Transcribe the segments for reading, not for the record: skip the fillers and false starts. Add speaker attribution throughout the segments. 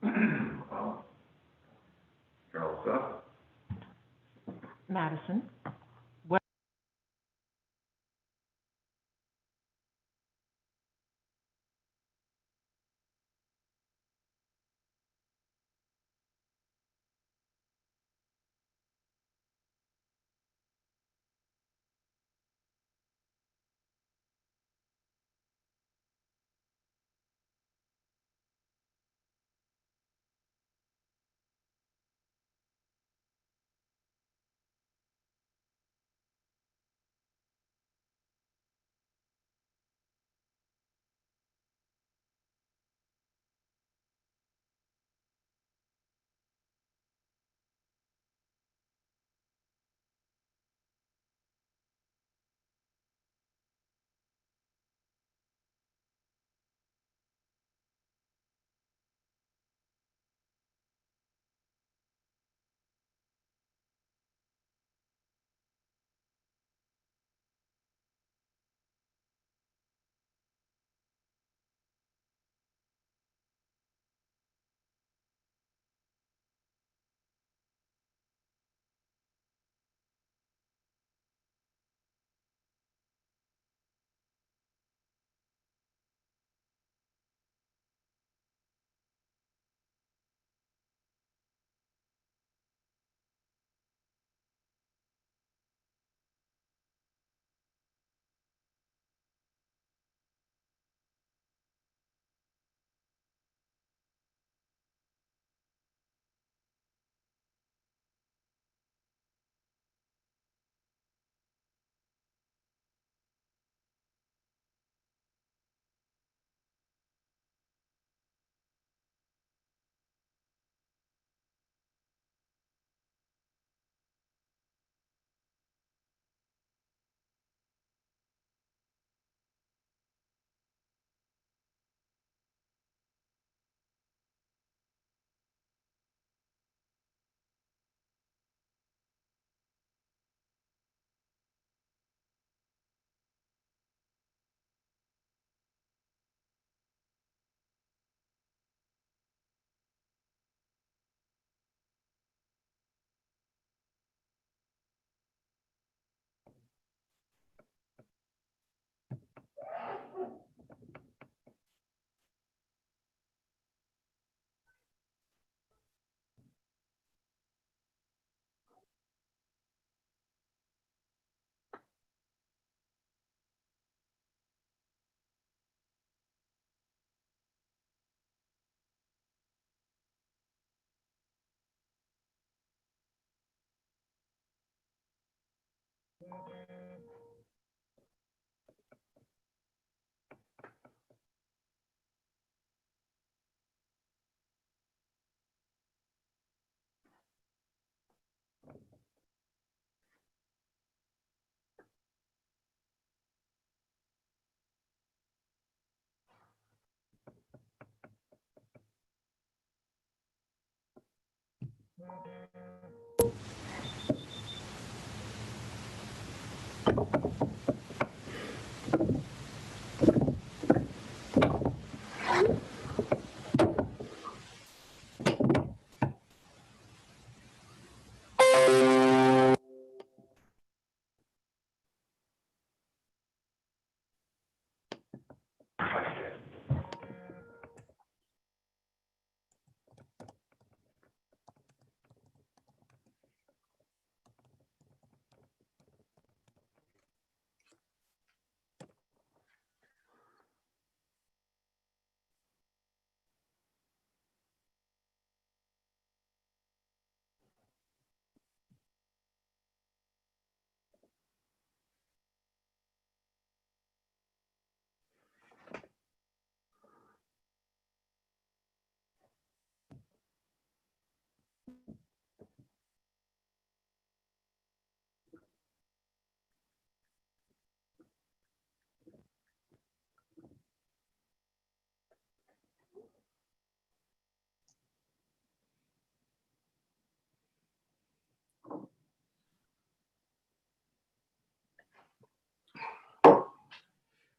Speaker 1: Charles Duff.
Speaker 2: Madison.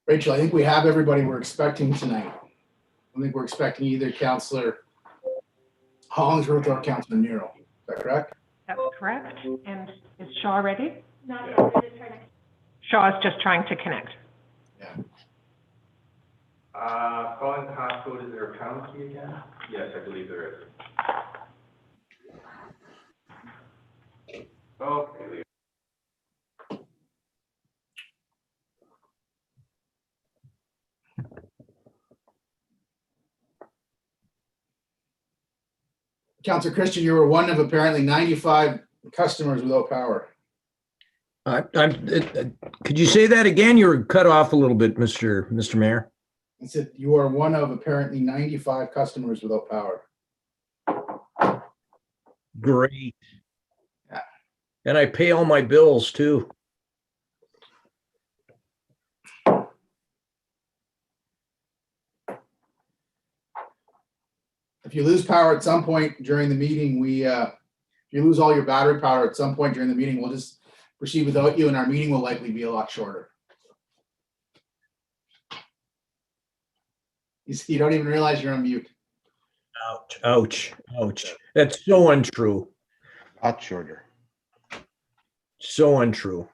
Speaker 3: Rachel, I think we have everybody we're expecting tonight. I think we're expecting either Counselor
Speaker 2: Hollingsworth or Councillor Nero. Is that correct?
Speaker 3: That's correct. And is Shaw ready?
Speaker 4: Not yet, we're just trying to.
Speaker 3: Shaw is just trying to connect.
Speaker 2: Yeah.
Speaker 1: Following the passcode, is there a pound key again? Yes, I believe there is. Okay, Leo.
Speaker 2: Councillor Christian, you were one of apparently 95 customers without power.
Speaker 5: Could you say that again? You were cut off a little bit, Mr. Mayor.
Speaker 2: I said you are one of apparently 95 customers without power.
Speaker 5: Great.
Speaker 2: Yeah.
Speaker 5: And I pay all my bills too.
Speaker 2: If you lose power at some point during the meeting, if you lose all your battery power at some point during the meeting, we'll just proceed without you, and our meeting will likely be a lot shorter. You don't even realize you're on mute.
Speaker 5: Ouch, ouch, ouch. That's so untrue.
Speaker 6: Lot shorter.
Speaker 5: So untrue.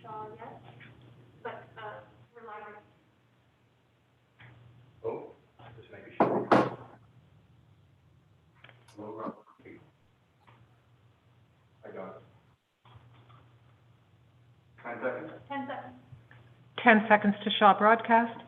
Speaker 4: Shaw, yes, but, we're live.
Speaker 1: Oh, just making sure. Hello, Rob. I got it. 10 seconds?
Speaker 4: 10 seconds.
Speaker 3: 10 seconds to Shaw broadcast.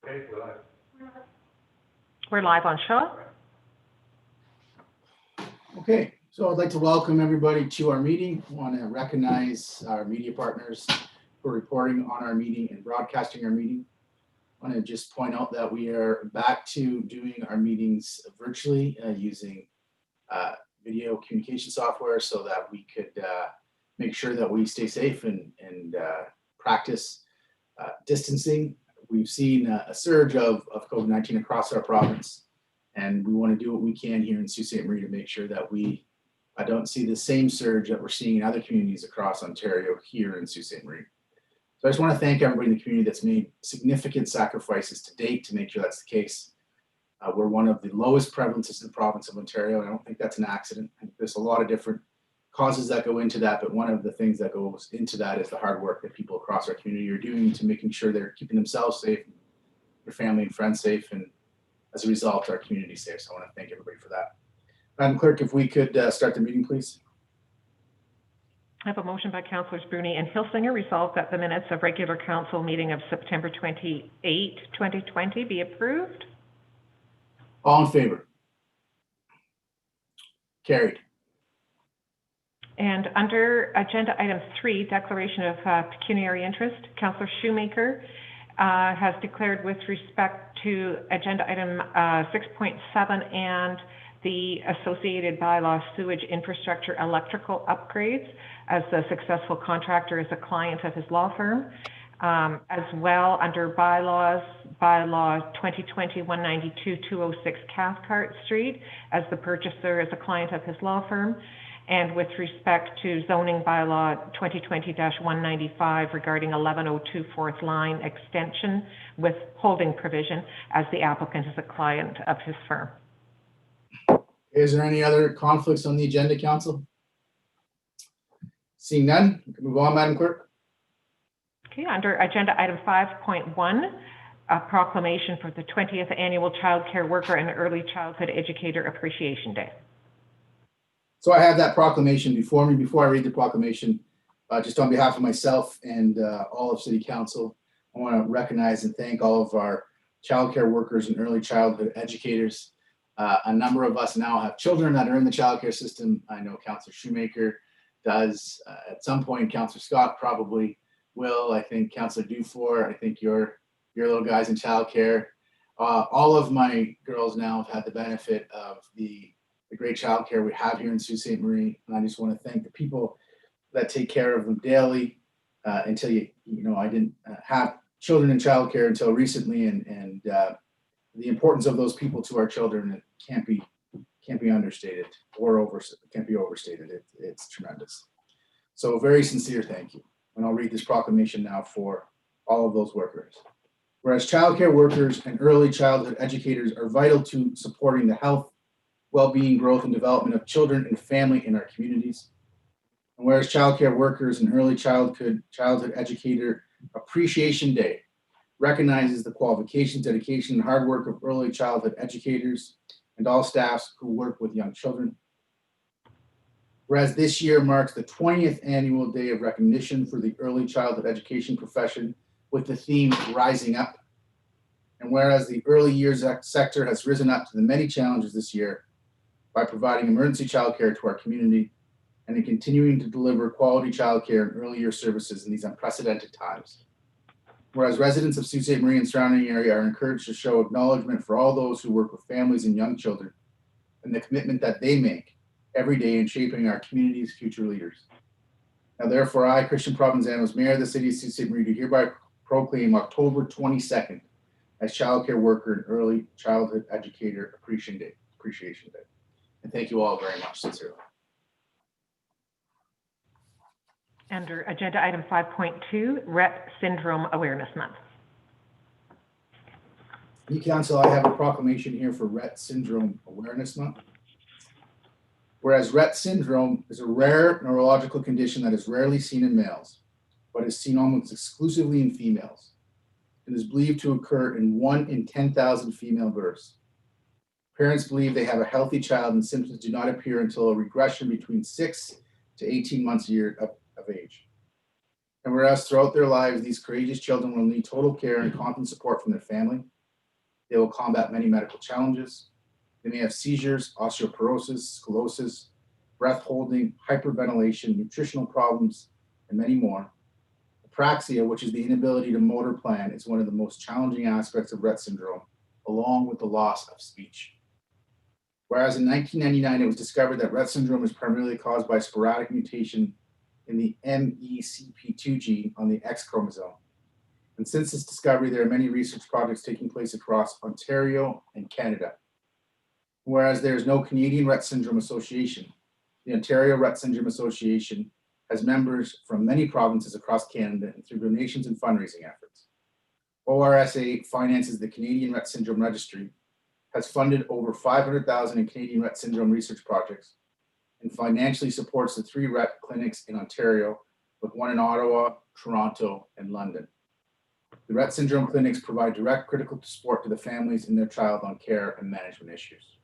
Speaker 1: Okay, we're live.
Speaker 3: We're live on Shaw.
Speaker 2: Okay, so I'd like to welcome everybody to our meeting. I want to recognize our media partners for reporting on our meeting and broadcasting our meeting. I want to just point out that we are back to doing our meetings virtually using video communication software so that we could make sure that we stay safe and practice distancing. We've seen a surge of COVID-19 across our province, and we want to do what we can here in Sault Ste. Marie to make sure that we don't see the same surge that we're seeing in other communities across Ontario here in Sault Ste. Marie. So I just want to thank everybody in the community that's made significant sacrifices to date to make sure that's the case. We're one of the lowest prevalences in the province of Ontario, and I don't think that's an accident. I think there's a lot of different causes that go into that, but one of the things that goes into that is the hard work that people across our community are doing to making sure they're keeping themselves safe, their family and friends safe, and as a result, our community safe. So I want to thank everybody for that. Madam Clerk, if we could start the meeting, please.
Speaker 3: I have a motion by Councillors Bruni and Hilsinger resolved that the minutes of regular council meeting of September 28, 2020 be approved.
Speaker 2: All in favor? Carried.
Speaker 3: And under agenda item 3, declaration of pecuniary interest, Councillor Shoemaker has declared with respect to agenda item 6.7 and the associated bylaw sewage infrastructure electrical upgrades as the successful contractor is a client of his law firm. As well, under bylaw 2020-192-206 Cathcart Street, as the purchaser is a client of his law firm. And with respect to zoning bylaw 2020-195 regarding 1102 Fourth Line extension with holding provision as the applicant is a client of his firm.
Speaker 2: Is there any other conflicts on the agenda, Council? Seeing none, we can move on, Madam Clerk.
Speaker 3: Okay, under agenda item 5.1, a proclamation for the 20th Annual Child Care Worker and Early Childhood Educator Appreciation Day.
Speaker 2: So I have that proclamation before me. Before I read the proclamation, just on behalf of myself and all of City Council, I want to recognize and thank all of our childcare workers and early childhood educators. A number of us now have children that are in the childcare system. I know Councillor Shoemaker does. At some point, Councillor Scott probably will. I think Councillor Dufour, I think your little guys in childcare. All of my girls now have had the benefit of the great childcare we have here in Sault Ste. Marie. And I just want to thank the people that take care of them daily until I didn't have children in childcare until recently, and the importance of those people to our children, it can't be understated or can't be overstated. It's tremendous. So a very sincere thank you. And I'll read this proclamation now for all of those workers. Whereas childcare workers and early childhood educators are vital to supporting the health, well-being, growth, and development of children and family in our communities. And whereas childcare workers and early childhood educator Appreciation Day recognizes the qualifications, dedication, and hard work of early childhood educators and all staffs who work with young children. Whereas this year marks the 20th annual day of recognition for the early childhood education profession with the theme Rising Up. And whereas the early years sector has risen up to the many challenges this year by providing emergency childcare to our community and in continuing to deliver quality childcare and early year services in these unprecedented times. Whereas residents of Sault Ste. Marie and surrounding area are encouraged to show acknowledgement for all those who work with families and young children and the commitment that they make every day in shaping our community's future leaders. Now, therefore, I, Christian Provenzano, as Mayor of the City of Sault Ste. Marie, do hereby proclaim October 22nd as Child Care Worker and Early Childhood Educator Appreciation Day. And thank you all very much, sincerely.
Speaker 3: Under agenda item 5.2, Rett Syndrome Awareness Month.
Speaker 2: Council, I have a proclamation here for Rett Syndrome Awareness Month. Whereas Rett syndrome is a rare neurological condition that is rarely seen in males, but is seen almost exclusively in females, and is believed to occur in 1 in 10,000 female births. Parents believe they have a healthy child and symptoms do not appear until a regression between 6 to 18 months a year of age. And whereas throughout their lives, these courageous children will need total care and constant support from their family, they will combat many medical challenges. They may have seizures, osteoporosis, scoliosis, breath holding, hyperventilation, nutritional problems, and many more. Apraxia, which is the inability to motor plan, is one of the most challenging aspects of Rett syndrome, along with the loss of speech. Whereas in 1999, it was discovered that Rett syndrome is primarily caused by sporadic mutation in the MECP2 gene on the X chromosome. And since this discovery, there are many research projects taking place across Ontario and Canada. Whereas there is no Canadian Rett Syndrome Association, the Ontario Rett Syndrome Association has members from many provinces across Canada and through donations and fundraising efforts. ORSA finances the Canadian Rett Syndrome Registry, has funded over $500,000 in Canadian Rett Syndrome research projects, and financially supports the 3 Rett clinics in Ontario, with 1 in Ottawa, Toronto, and London. The Rett Syndrome clinics provide direct critical support to the families and their child on care and management issues.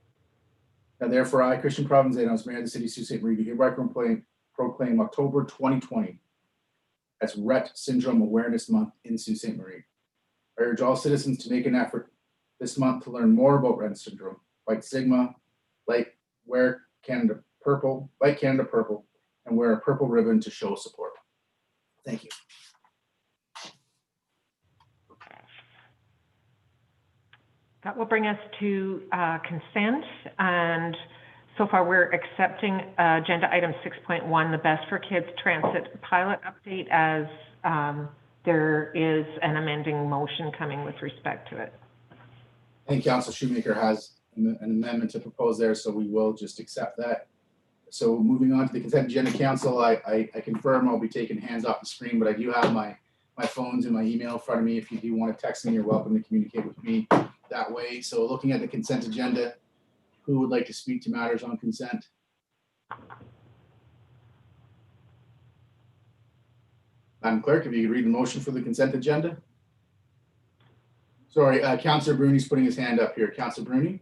Speaker 2: Now, therefore, I, Christian Provenzano, as Mayor of the City of Sault Ste. Marie, do hereby proclaim October 2020 as Rett Syndrome Awareness Month in Sault Ste. Marie. I urge all citizens to make an effort this month to learn more about Rett syndrome, like Sigma, like Canada Purple, and wear a purple ribbon to show support. Thank you.
Speaker 3: That will bring us to consent, and so far we're accepting agenda item 6.1, the Best for Kids Transit pilot update, as there is an amending motion coming with respect to it.
Speaker 2: I think Council Shoemaker has an amendment to propose there, so we will just accept that. So moving on to the consent agenda, Council, I confirm I'll be taking hands off the screen, but I do have my phones and my email in front of me. If you do want to text me, you're welcome to communicate with me that way. So looking at the consent agenda, who would like to speak to matters on consent? Madam Clerk, if you could read the motion for the consent agenda. Sorry, Councillor Bruni's putting his hand up here. Councillor Bruni.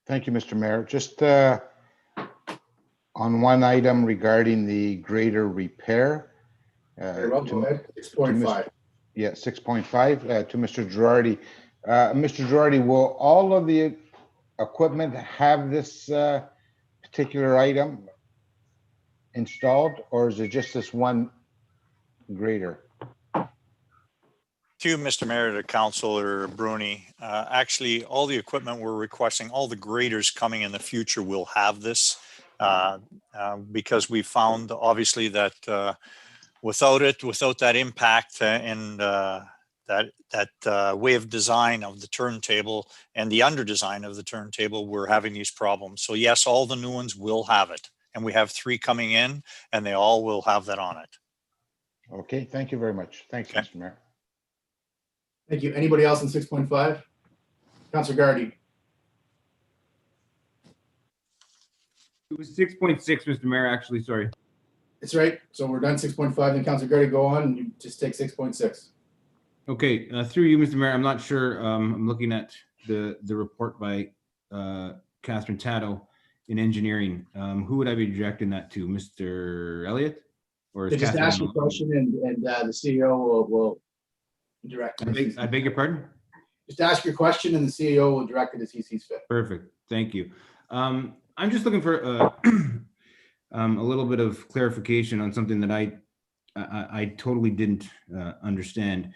Speaker 6: Thank you, Mr. Mayor. Just on one item regarding the grader repair.
Speaker 2: Very well, go ahead. 6.5.
Speaker 6: Yeah, 6.5 to Mr. Girardi. Mr. Girardi, will all of the equipment have this particular item installed, or is it just this one grader?
Speaker 7: To Mr. Mayor, to Councillor Bruni, actually all the equipment we're requesting, all the graders coming in the future will have this. because we found obviously that without that impact and that way of design of the turntable and the under design of the turntable, we're having these problems. So yes, all the new ones will have it. And we have 3 coming in and they all will have that on it.
Speaker 6: Okay, thank you very much. Thanks,
Speaker 7: Okay.
Speaker 6: Mr. Mayor.
Speaker 2: Thank you. Anybody else on 6.5? Councillor Gardy.
Speaker 8: It was 6.6, Mr. Mayor, actually, sorry.
Speaker 2: It's right. So we're done 6.5. Then Councillor Gardy, go on and you just take 6.6.
Speaker 8: Okay, through you, Mr. Mayor, I'm not sure, I'm looking at the report by Catherine Taddo in engineering. Who would I be directing that to, Mr. Elliott? Or is
Speaker 2: So just
Speaker 8: Catherine
Speaker 2: ask your
Speaker 8: on-
Speaker 2: question and the CEO will direct.
Speaker 8: I beg your pardon?
Speaker 2: Just ask your question and the CEO will direct it as he sees fit.
Speaker 8: Perfect, thank you. I'm just looking for a little bit of clarification on something that I totally didn't understand.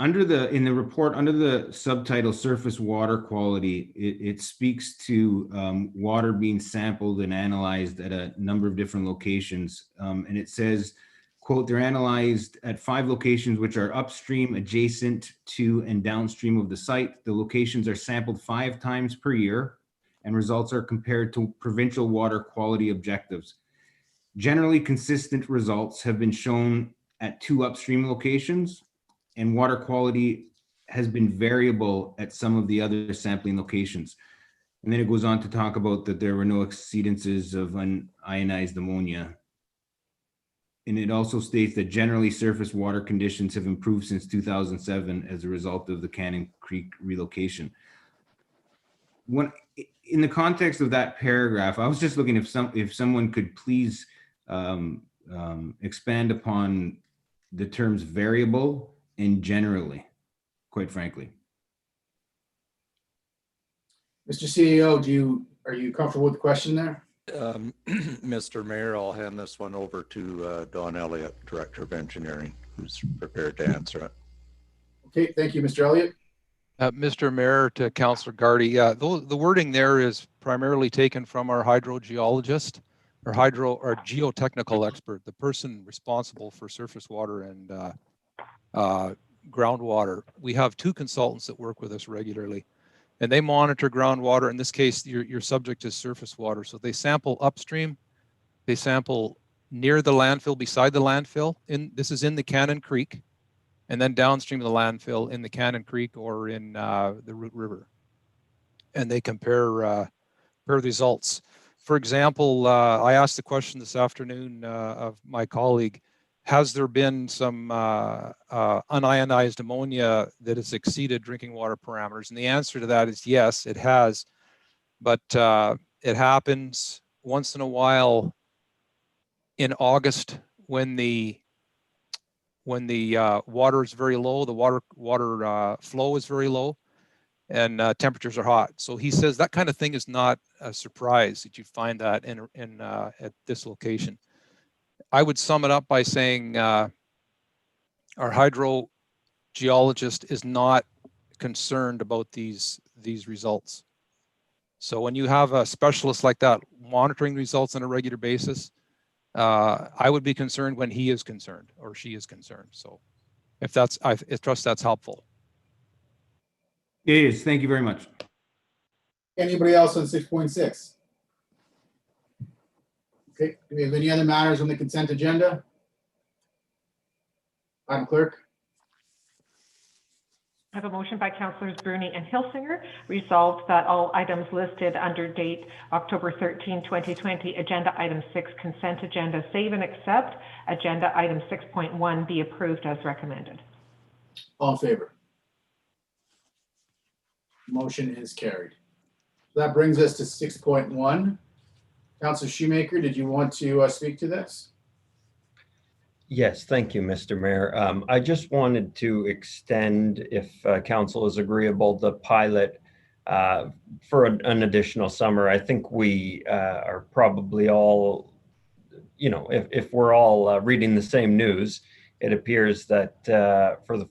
Speaker 8: In the report, under the subtitle surface water quality, it speaks to water being sampled and analyzed at a number of different locations. And it says, quote, they're analyzed at 5 locations which are upstream, adjacent to, and downstream of the site. The locations are sampled 5 times per year and results are compared to provincial water quality objectives. Generally consistent results have been shown at 2 upstream locations, and water quality has been variable at some of the other sampling locations. And then it goes on to talk about that there were no exceedances of unionized ammonia. And it also states that generally surface water conditions have improved since 2007 as a result of the Cannon Creek relocation. In the context of that paragraph, I was just looking if someone could please expand upon the terms variable and generally, quite frankly.
Speaker 2: Mr. CEO, are you comfortable with the question there?
Speaker 9: Mr. Mayor, I'll hand this one over to Don Elliott, Director of Engineering, who's prepared to answer it.
Speaker 2: Okay, thank you, Mr. Elliott.
Speaker 10: Mr. Mayor, to Councillor Gardy, the wording there is primarily taken from our hydrogeologist, or geotechnical expert, the person responsible for surface water and groundwater. We have 2 consultants that work with us regularly, and they monitor groundwater. In this case, your subject is surface water. So they sample upstream, they sample near the landfill, beside the landfill. This is in the Cannon Creek, and then downstream of the landfill in the Cannon Creek or in the Root River. And they compare results. For example, I asked the question this afternoon of my colleague, has there been some unionized ammonia that has exceeded drinking water parameters? And the answer to that is yes, it has. But it happens once in a while in August when the water is very low, the water flow is very low, and temperatures are hot. So he says that kind of thing is not a surprise that you find that at this location. I would sum it up by saying our hydrogeologist is not concerned about these results. So when you have a specialist like that monitoring results on a regular basis, I would be concerned when he is concerned or she is concerned. So I trust that's helpful.
Speaker 8: It is. Thank you very much.
Speaker 2: Anybody else on 6.6? Okay, do we have any other matters on the consent agenda? Madam Clerk?
Speaker 3: I have a motion by Councillors Bruni and Hilsinger, resolved that all items listed under date October 13, 2020, agenda item 6, consent agenda, save and accept, agenda item 6.1 be approved as recommended.
Speaker 2: All in favor? Motion is carried. That brings us to 6.1. Councillor Shoemaker, did you want to speak to this?
Speaker 11: Yes, thank you, Mr. Mayor. I just wanted to extend, if council is agreeable, the pilot for an additional summer. I think we are probably all, if we're all reading the same news, it appears that for the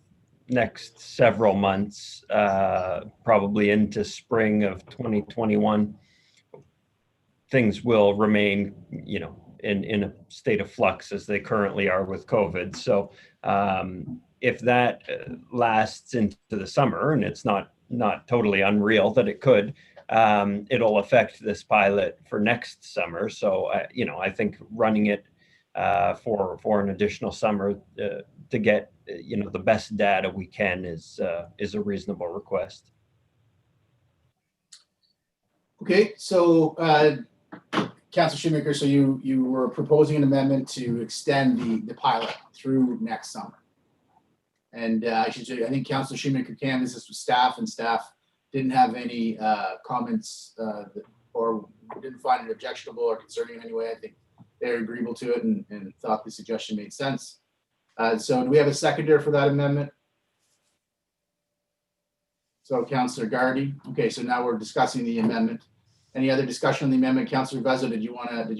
Speaker 11: next several months, probably into spring of 2021, things will remain, in a state of flux as they currently are with COVID. So if that lasts into the summer, and it's not totally unreal that it could, it'll affect this pilot for next summer. So, I think running it for an additional summer to get, the best data we can is a reasonable request.
Speaker 2: Okay, so Councillor Shoemaker, so you were proposing an amendment to extend the pilot through next summer. And I should say, I think Councillor Shoemaker canvassed this with staff, and staff didn't have any comments or didn't find it objectionable or concerning in any way. I think they're agreeable to it and thought the suggestion made sense. So do we have a seconder for that amendment? So Councillor Gardy. Okay, so now we're discussing the amendment. Any other discussion on the amendment? Councillor Vezzo, did you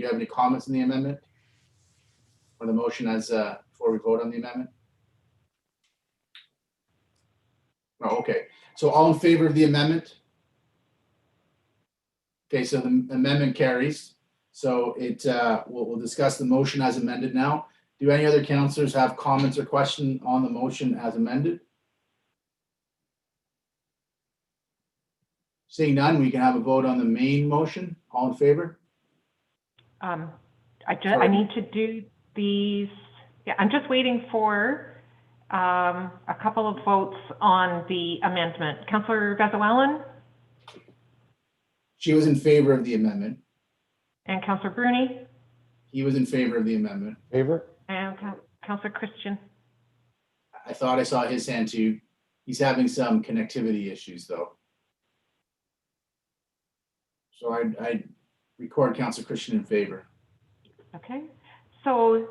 Speaker 2: have any comments on the amendment? Or the motion as before we vote on the amendment? Oh, okay. So all in favor of the amendment? Okay, so the amendment carries. So we'll discuss the motion as amended now. Do any other councillors have comments or questions on the motion as amended? Seeing none, we can have a vote on the main motion. All in favor?
Speaker 3: I need to do these. Yeah, I'm just waiting for a couple of votes on the amendment. Councillor Vezzo-Allen?
Speaker 2: She was in favor of the amendment.
Speaker 3: And Councillor Bruni?
Speaker 2: He was in favor of the amendment.
Speaker 6: Favor?
Speaker 3: And Councillor Christian?
Speaker 2: I thought I saw his hand too. He's having some connectivity issues though. So I record Councillor Christian in favor.
Speaker 3: Okay, so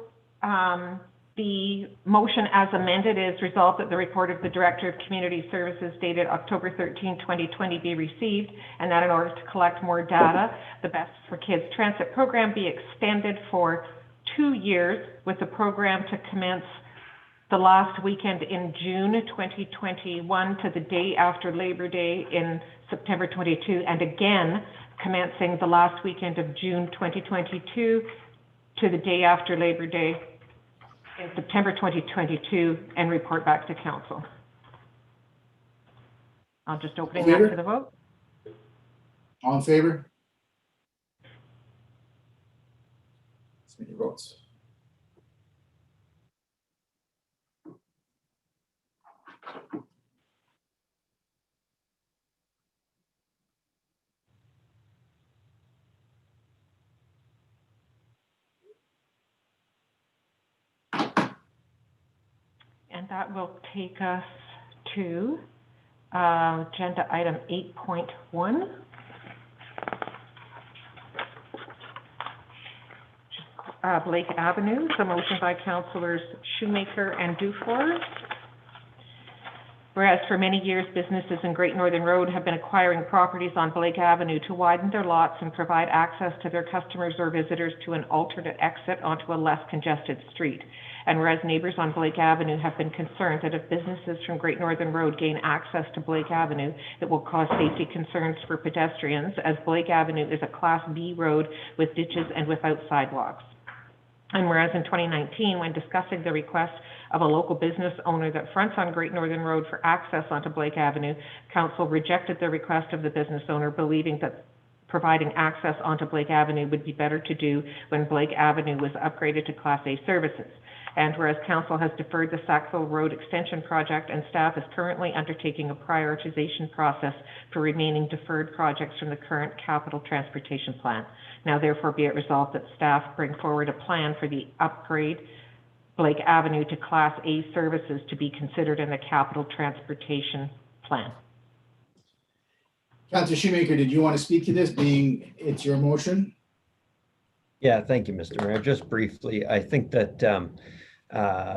Speaker 3: the motion as amended is resolved that the report of the Director of Community Services dated October 13, 2020 be received, and that in order to collect more data, the Best for Kids Transit program be extended for 2 years, with the program to commence the last weekend in June 2021 to the day after Labor Day in September 22, and again commencing the last weekend of June 2022 to the day after Labor Day in September 2022, and report back to council. I'll just open it up to the vote.
Speaker 2: All in favor? Submit your votes.
Speaker 3: And that will take us to agenda item 8.1. Blake Avenue, the motion by councillors Shoemaker and Dufour. Whereas for many years, businesses in Great Northern Road have been acquiring properties on Blake Avenue to widen their lots and provide access to their customers or visitors to an alternate exit onto a less congested street. And whereas neighbors on Blake Avenue have been concerned that if businesses from Great Northern Road gain access to Blake Avenue, it will cause safety concerns for pedestrians, as Blake Avenue is a Class B road with ditches and without sidewalks. And whereas in 2019, when discussing the request of a local business owner that fronts on Great Northern Road for access onto Blake Avenue, council rejected the request of the business owner, believing that providing access onto Blake Avenue would be better to do when Blake Avenue was upgraded to Class A services. And whereas council has deferred the Sackville Road extension project and staff is currently undertaking a prioritization process for remaining deferred projects from the current capital transportation plan. Now therefore be it resolved that staff bring forward a plan for the upgrade Blake Avenue to Class A services to be considered in the capital transportation plan.
Speaker 2: Councillor Shoemaker, did you want to speak to this, being it's your motion?
Speaker 11: Yeah, thank you, Mr. Mayor. Just briefly, I think that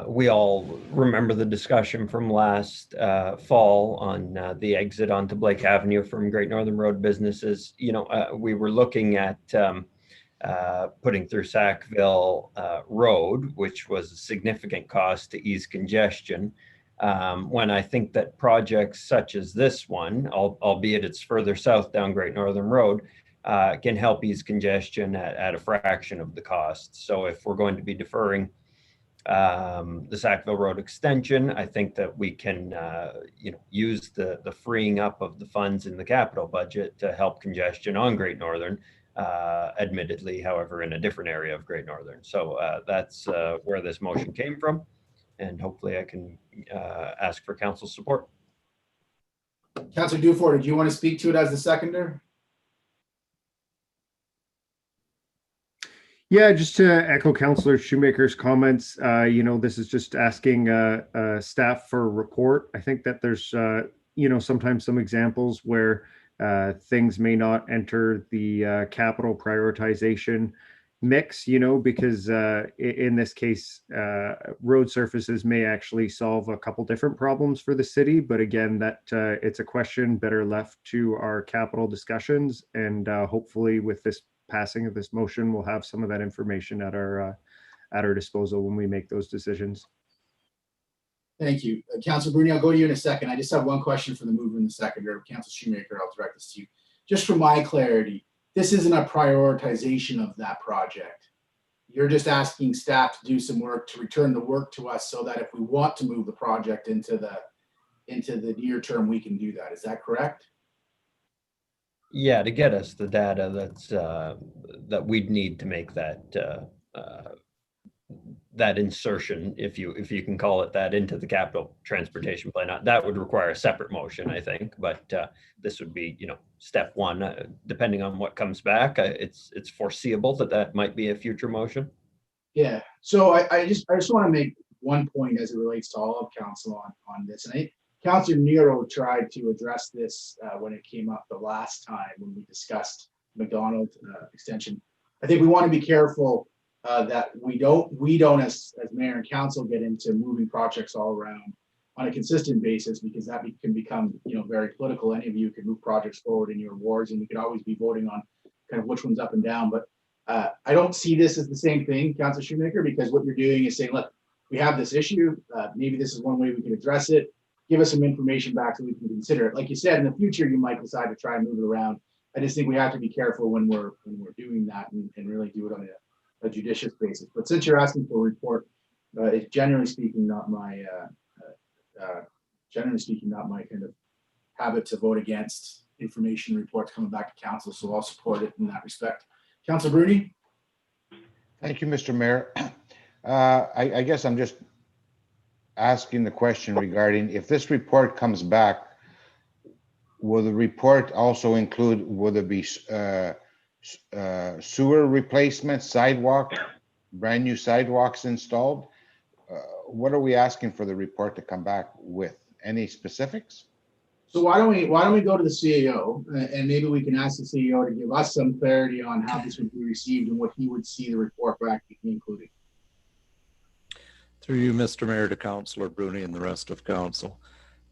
Speaker 11: we all remember the discussion from last fall on the exit onto Blake Avenue from Great Northern Road businesses. You know, we were looking at putting through Sackville Road, which was a significant cost to ease congestion. When I think that projects such as this one, albeit it's further south down Great Northern Road, can help ease congestion at a fraction of the cost. So if we're going to be deferring the Sackville Road extension, I think that we can use the freeing up of the funds in the capital budget to help congestion on Great Northern, admittedly, however, in a different area of Great Northern. So that's where this motion came from, and hopefully I can ask for council support.
Speaker 2: Councillor Dufour, did you want to speak to it as the seconder?
Speaker 12: Yeah, just to echo Councillor Shoemaker's comments, this is just asking staff for a report. I think that there's, sometimes some examples where things may not enter the capital prioritization mix, because in this case, road surfaces may actually solve a couple different problems for the city. But again, that it's a question better left to our capital discussions, and hopefully with this passing of this motion, we'll have some of that information at our disposal when we make those decisions.
Speaker 2: Thank you. Councillor Bruni, I'll go to you in a second. I just have one question for the mover and the seconder. Councillor Shoemaker, I'll direct this to you. Just for my clarity, this isn't a prioritization of that project. You're just asking staff to do some work, to return the work to us so that if we want to move the project into the near term, we can do that. Is that correct?
Speaker 11: Yeah, to get us the data that's that we'd need to make that that insertion, if you can call it that, into the capital transportation plan. That would require a separate motion, I think, but this would be, step one. Depending on what comes back, it's foreseeable that might be a future motion.
Speaker 2: Yeah. So I just want to make one point as it relates to all of council on this. And Councillor Nero tried to address this when it came up the last time when we discussed McDonald extension. I think we want to be careful that we don't as mayor and council get into moving projects all around on a consistent basis, because that can become very political. Any of you can move projects forward in your wards, and we could always be voting on kind of which one's up and down. But I don't see this as the same thing, Councillor Shoemaker, because what you're doing is saying, look, we have this issue. Maybe this is one way we can address it. Give us some information back so we can consider it. Like you said, in the future, you might decide to try and move it around. I just think we have to be careful when we're doing that and really do it on a judicious basis. But since you're asking for a report, it's generally speaking not my kind of habit to vote against information reports coming back to council. So I'll support it in that respect. Councillor Bruni.
Speaker 6: Thank you, Mr. Mayor. I guess I'm just asking the question regarding if this report comes back, will the report also include, will there be sewer replacement, sidewalk, brand new sidewalks installed? What are we asking for the report to come back with? Any specifics?
Speaker 2: So why don't we go to the CAO and maybe we can ask the CAO to give us some clarity on how this would be received and what he would see the report back including.
Speaker 9: Through you, Mr. Mayor, to Councillor Bruni and the rest of council.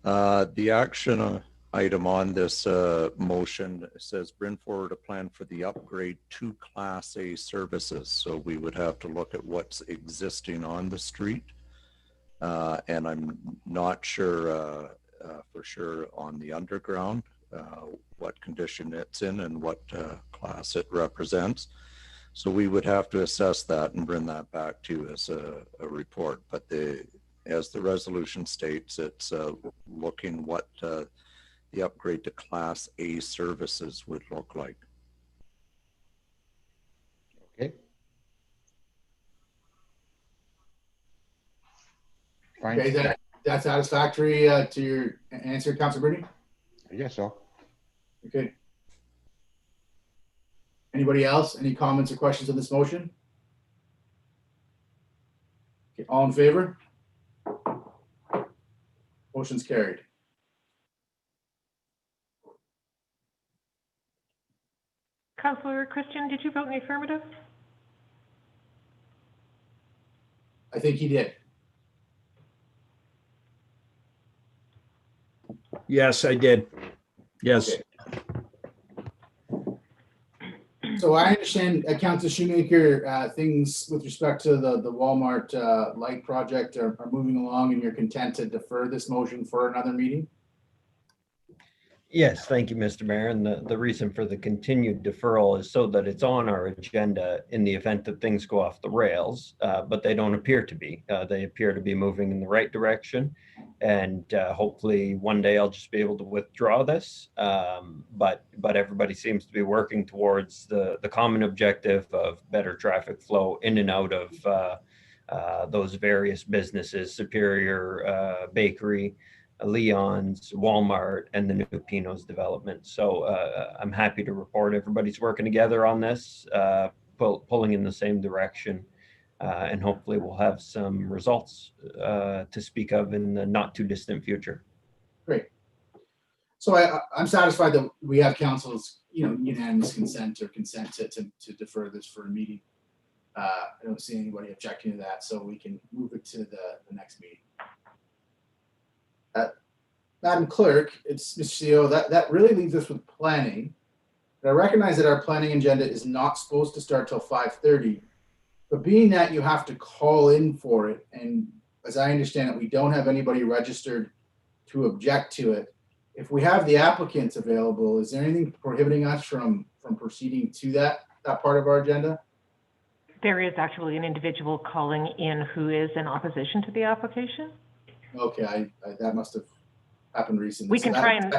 Speaker 9: The action item on this motion says bring forward a plan for the upgrade to Class A services. So we would have to look at what's existing on the street. And I'm not sure for sure on the underground, what condition it's in and what class it represents. So we would have to assess that and bring that back to you as a report. But as the resolution states, it's looking what the upgrade to Class A services would look like.
Speaker 6: Okay. Fine.
Speaker 2: Okay, that's satisfactory to your answer, Councillor Bruni?
Speaker 6: I guess so.
Speaker 2: Okay. Anybody else? Any comments or questions on this motion? Okay, all in favor? Motion's carried.
Speaker 3: Councillor Christian, did you vote in the affirmative?
Speaker 2: I think he did.
Speaker 5: Yes, I did. Yes.
Speaker 2: Okay. So I understand, Councillor Shoemaker, things with respect to the Walmart light project are moving along and you're content to defer this motion for another meeting?
Speaker 11: Yes, thank you, Mr. Mayor. And the reason for the continued deferral is so that it's on our agenda in the event that things go off the rails, but they don't appear to be. They appear to be moving in the right direction. And hopefully one day I'll just be able to withdraw this. But everybody seems to be working towards the common objective of better traffic flow in and out of those various businesses, Superior Bakery, Leon's, Walmart, and the new Pino's development. So I'm happy to report everybody's working together on this, pulling in the same direction, and hopefully we'll have some results to speak of in the not too distant future.
Speaker 2: Great. So I'm satisfied that we have council's, unanimous consent or consent to defer this for a meeting. I don't see anybody objecting to that, so we can move it to the next meeting. Madam Clerk, it's Mr. CEO, that really leaves us with planning. And I recognize that our planning agenda is not supposed to start till 5:30, but being that you have to call in for it, and as I understand it, we don't have anybody registered to object to it. If we have the applicants available, is there anything prohibiting us from proceeding to that part of our agenda?
Speaker 3: There is actually an individual calling in who is in opposition to the application.
Speaker 2: Okay, that must have happened recently.
Speaker 3: We can try and.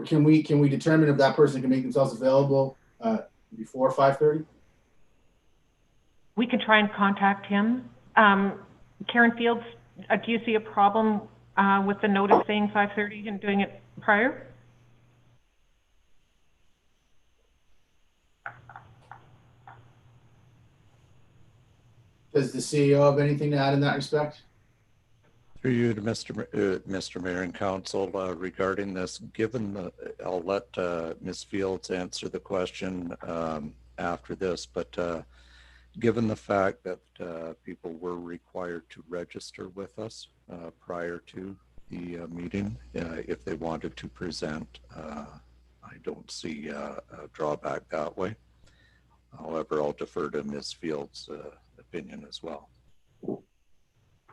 Speaker 2: Can we determine if that person can make themselves available before 5:30?
Speaker 3: We can try and contact him. Karen Fields, do you see a problem with the notice saying 5:30 and doing it prior?
Speaker 2: Does the CEO have anything to add in that respect?
Speaker 9: Through you to Mr. Mayor and Council, regarding this, I'll let Ms. Fields answer the question after this, but given the fact that people were required to register with us prior to the meeting, if they wanted to present, I don't see a drawback that way. However, I'll defer to Ms. Fields' opinion as well.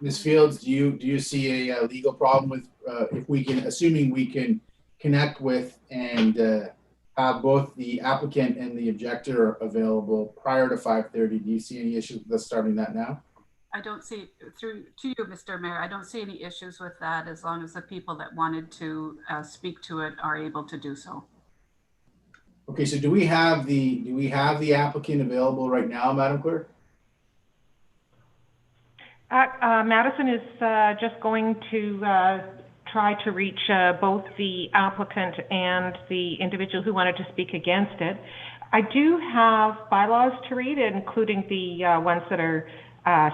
Speaker 2: Ms. Fields, do you see a legal problem with if we can, assuming we can connect with and have both the applicant and the objector available prior to 5:30? Do you see any issues with us starting that now?
Speaker 13: I don't see, through to you, Mr. Mayor, I don't see any issues with that as long as the people that wanted to speak to it are able to do so.
Speaker 2: Okay, so do we have the applicant available right now, Madam Clerk?
Speaker 3: Madison is just going to try to reach both the applicant and the individual who wanted to speak against it. I do have bylaws to read, including the ones that are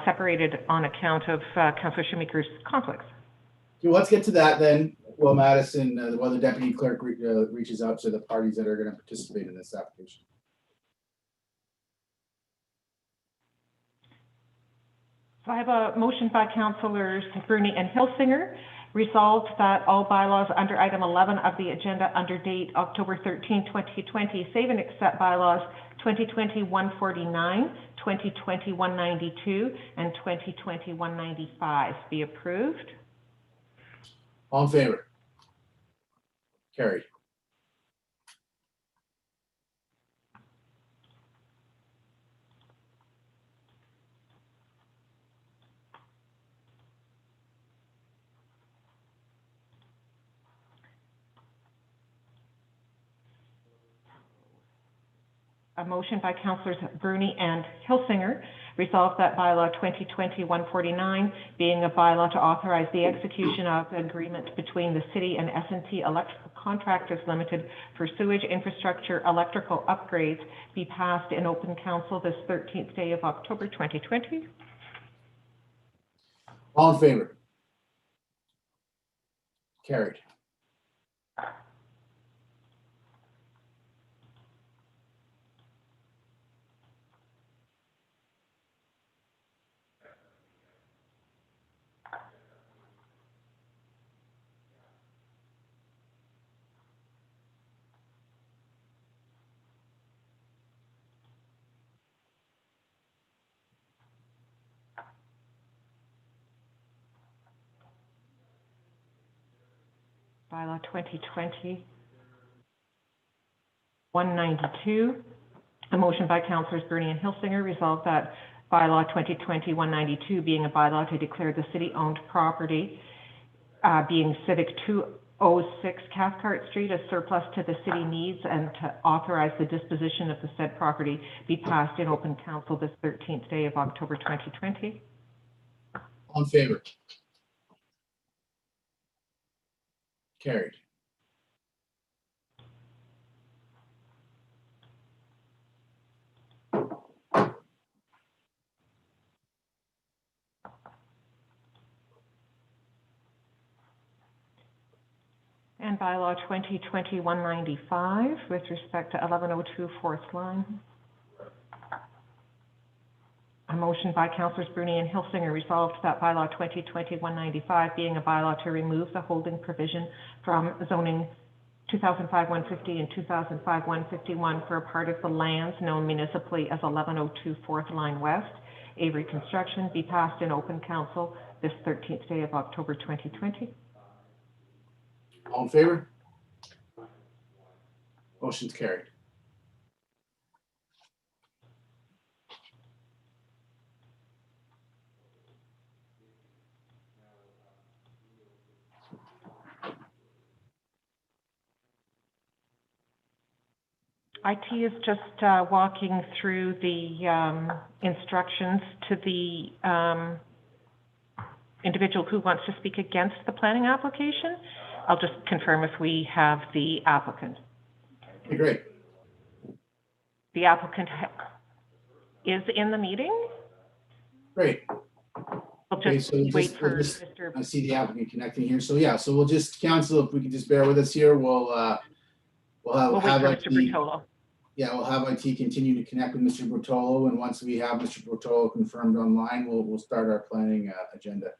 Speaker 3: separated on account of Councillor Shoemaker's conflicts.
Speaker 2: Okay, let's get to that then. Well, Madison, while the deputy clerk reaches out to the parties that are going to participate in this application.
Speaker 3: So I have a motion by Councillors Bruni and Hilsinger, resolved that all bylaws under item 11 of the agenda under date October 13, 2020, save and accept bylaws 2020-149, 2020-192, and 2020-195 be approved.
Speaker 2: All in favor? Carried.
Speaker 3: A motion by Councillors Bruni and Hilsinger, resolved that bylaw 2020-149, being a bylaw to authorize the execution of the agreement between the city and S&T Electrical Contractors Limited for sewage infrastructure electrical upgrades, be passed in open council this 13th day of October 2020.
Speaker 2: All in favor? Carried.
Speaker 3: bylaw 2020-192. A motion by Councillors Bernie and Hilsinger resolved that bylaw 2020-192 being a bylaw to declare the city-owned property being Civic 206 Cathcart Street as surplus to the city needs and to authorize the disposition of the said property be passed in open council this 13th day of October 2020.
Speaker 2: All in favor? Carried.
Speaker 3: And bylaw 2020-195 with respect to 1102 Fourth Line. A motion by Councillors Bruni and Hilsinger resolved that bylaw 2020-195 being a bylaw to remove the holding provision from zoning 2005-150 and 2005-151 for a part of the lands known municipally as 1102 Fourth Line West, Avery Construction, be passed in open council this 13th day of October 2020.
Speaker 2: All in favor? Motion's carried.
Speaker 3: IT is just walking through the instructions to the individual who wants to speak against the planning application. I'll just confirm if we have the applicant.
Speaker 2: Okay, great.
Speaker 3: The applicant is in the meeting.
Speaker 2: Great.
Speaker 3: We'll
Speaker 2: Okay,
Speaker 3: just
Speaker 2: so
Speaker 3: wait for Mr.
Speaker 2: I see the applicant connecting here. So yeah, so we'll just, council, if we could just bear with us here, we'll
Speaker 3: We'll wait for Mr. Bertolo.
Speaker 2: Yeah, we'll have IT continue to connect with Mr. Bertolo, and once we have Mr. Bertolo confirmed online, we'll start our planning agenda.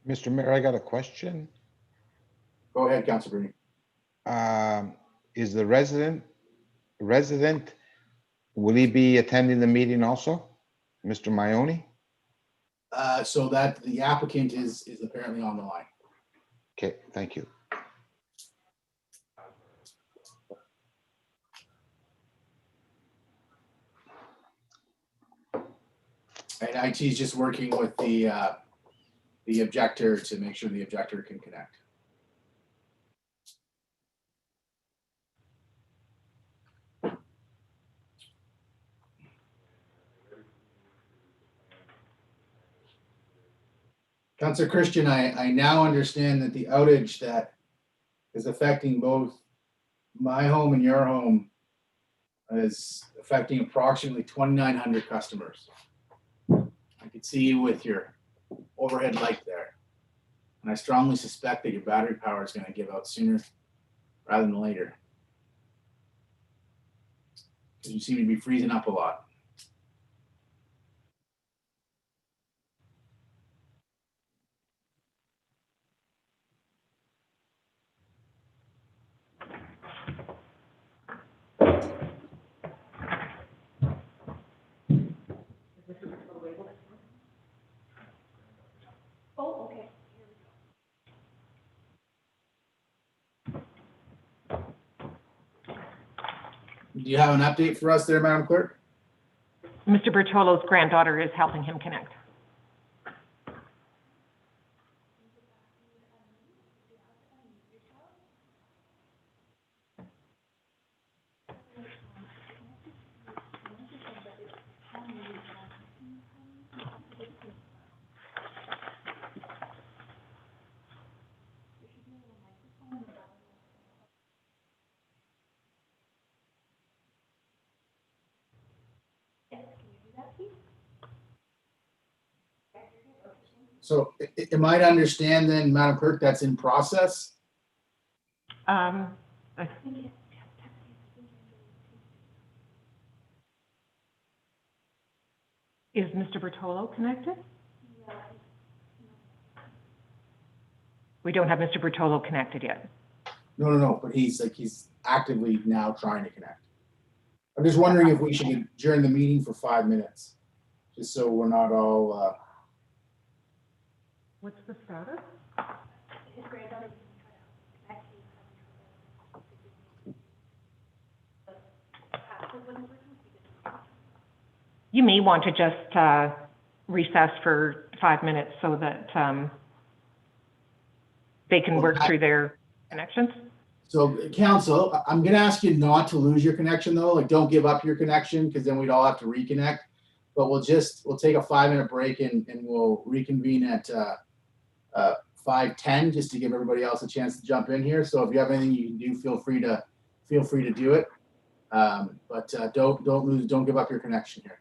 Speaker 6: Mr. Mayor, I got a question.
Speaker 2: Go ahead, Councilor Bruni.
Speaker 6: Is the resident, will he be attending the meeting also? Mr. Maione?
Speaker 2: So that the applicant is apparently on the line.
Speaker 6: Okay, thank you.
Speaker 2: And IT is just working with the objector to make sure the objector can connect. Councilor Christian, I now understand that the outage that is affecting both my home and your home is affecting approximately 2,900 customers. I could see you with your overhead light there. And I strongly suspect that your battery power is going to give out sooner rather than later. Because you seem to be freezing up a lot.
Speaker 4: Oh, okay.
Speaker 2: Do you have an update for us there, Madam Clerk?
Speaker 3: Mr. Bertolo's granddaughter is helping him connect.
Speaker 2: So am I to understand then, Madam Clerk, that's in process?
Speaker 3: I think is Mr. Bertolo connected? We don't have Mr. Bertolo connected yet.
Speaker 2: No, but he's actively now trying to connect. I'm just wondering if we should adjourn the meeting for 5 minutes, just so we're not all
Speaker 3: the status?
Speaker 4: His granddaughter was trying to connect, the password wasn't working, he didn't.
Speaker 3: You may want to just recess for 5 minutes so that they can work through their connections.
Speaker 2: So council, I'm gonna ask you not to lose your connection though, like don't give up your connection because then we'd all have to reconnect. But we'll take a 5-minute break and we'll reconvene at 5:10 just to give everybody else a chance to jump in here. So if you have anything you can do, feel free to do it. But don't give up your connection here.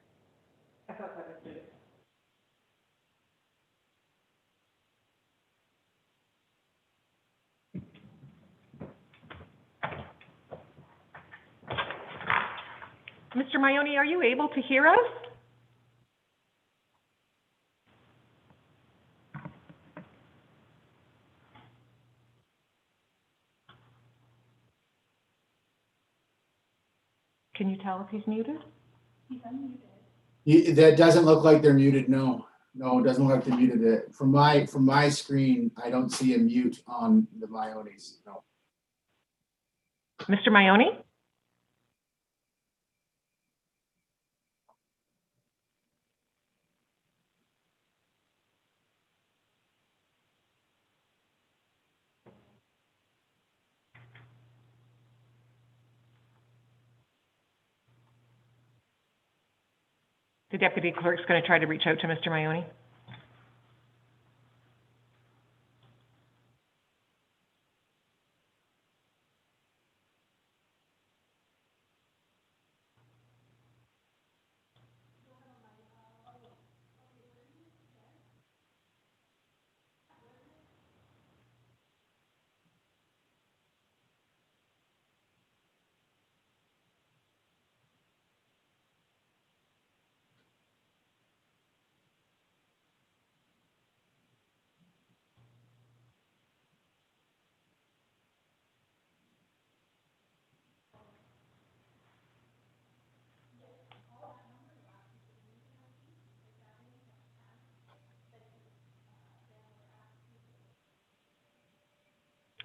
Speaker 3: Mr. Maione, are you able to hear us? Can you tell if he's muted?
Speaker 4: He's unmuted.
Speaker 2: That doesn't look like they're muted. No, it doesn't look like they're muted. From my screen, I don't see a mute on the Maiones. No.
Speaker 3: Mr. Maione? The deputy clerk's going to try to reach out to Mr. Maione.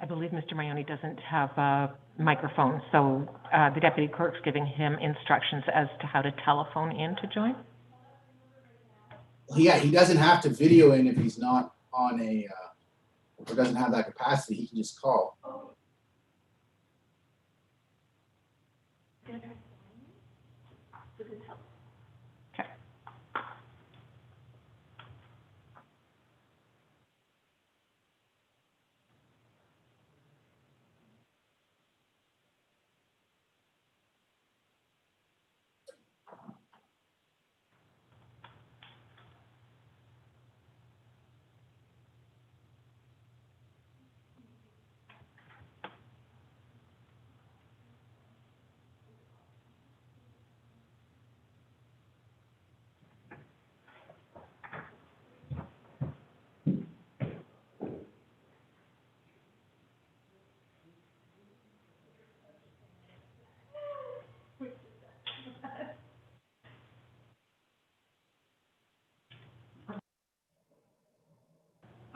Speaker 3: I believe Mr. Maione doesn't have a microphone, so the deputy clerk's giving him instructions as to how to telephone in to join.
Speaker 2: Yeah, he doesn't have to video in if he's not on or doesn't have that capacity. He can just call.
Speaker 3: Okay.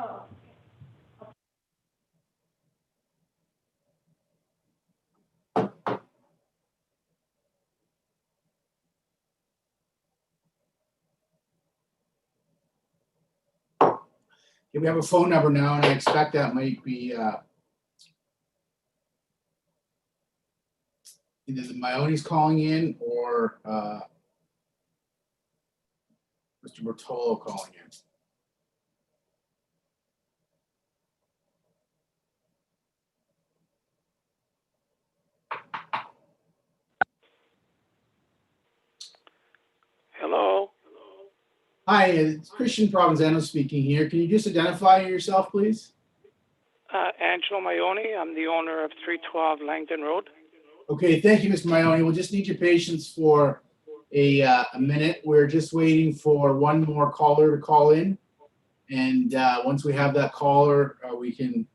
Speaker 4: Oh.
Speaker 2: Okay, we have a phone number now, and I expect that might be either the Maione's calling in or Mr. Bertolo calling in.
Speaker 14: Hello.
Speaker 2: Hi, it's Christian Provenzano speaking here. Can you just identify yourself, please?
Speaker 14: Angelo Maione. I'm the owner of 312 Langdon Road.
Speaker 2: Okay, thank you, Mr. Maione. We'll just need your patience for a minute. We're just waiting for one more caller to call in. And once we have that caller, we can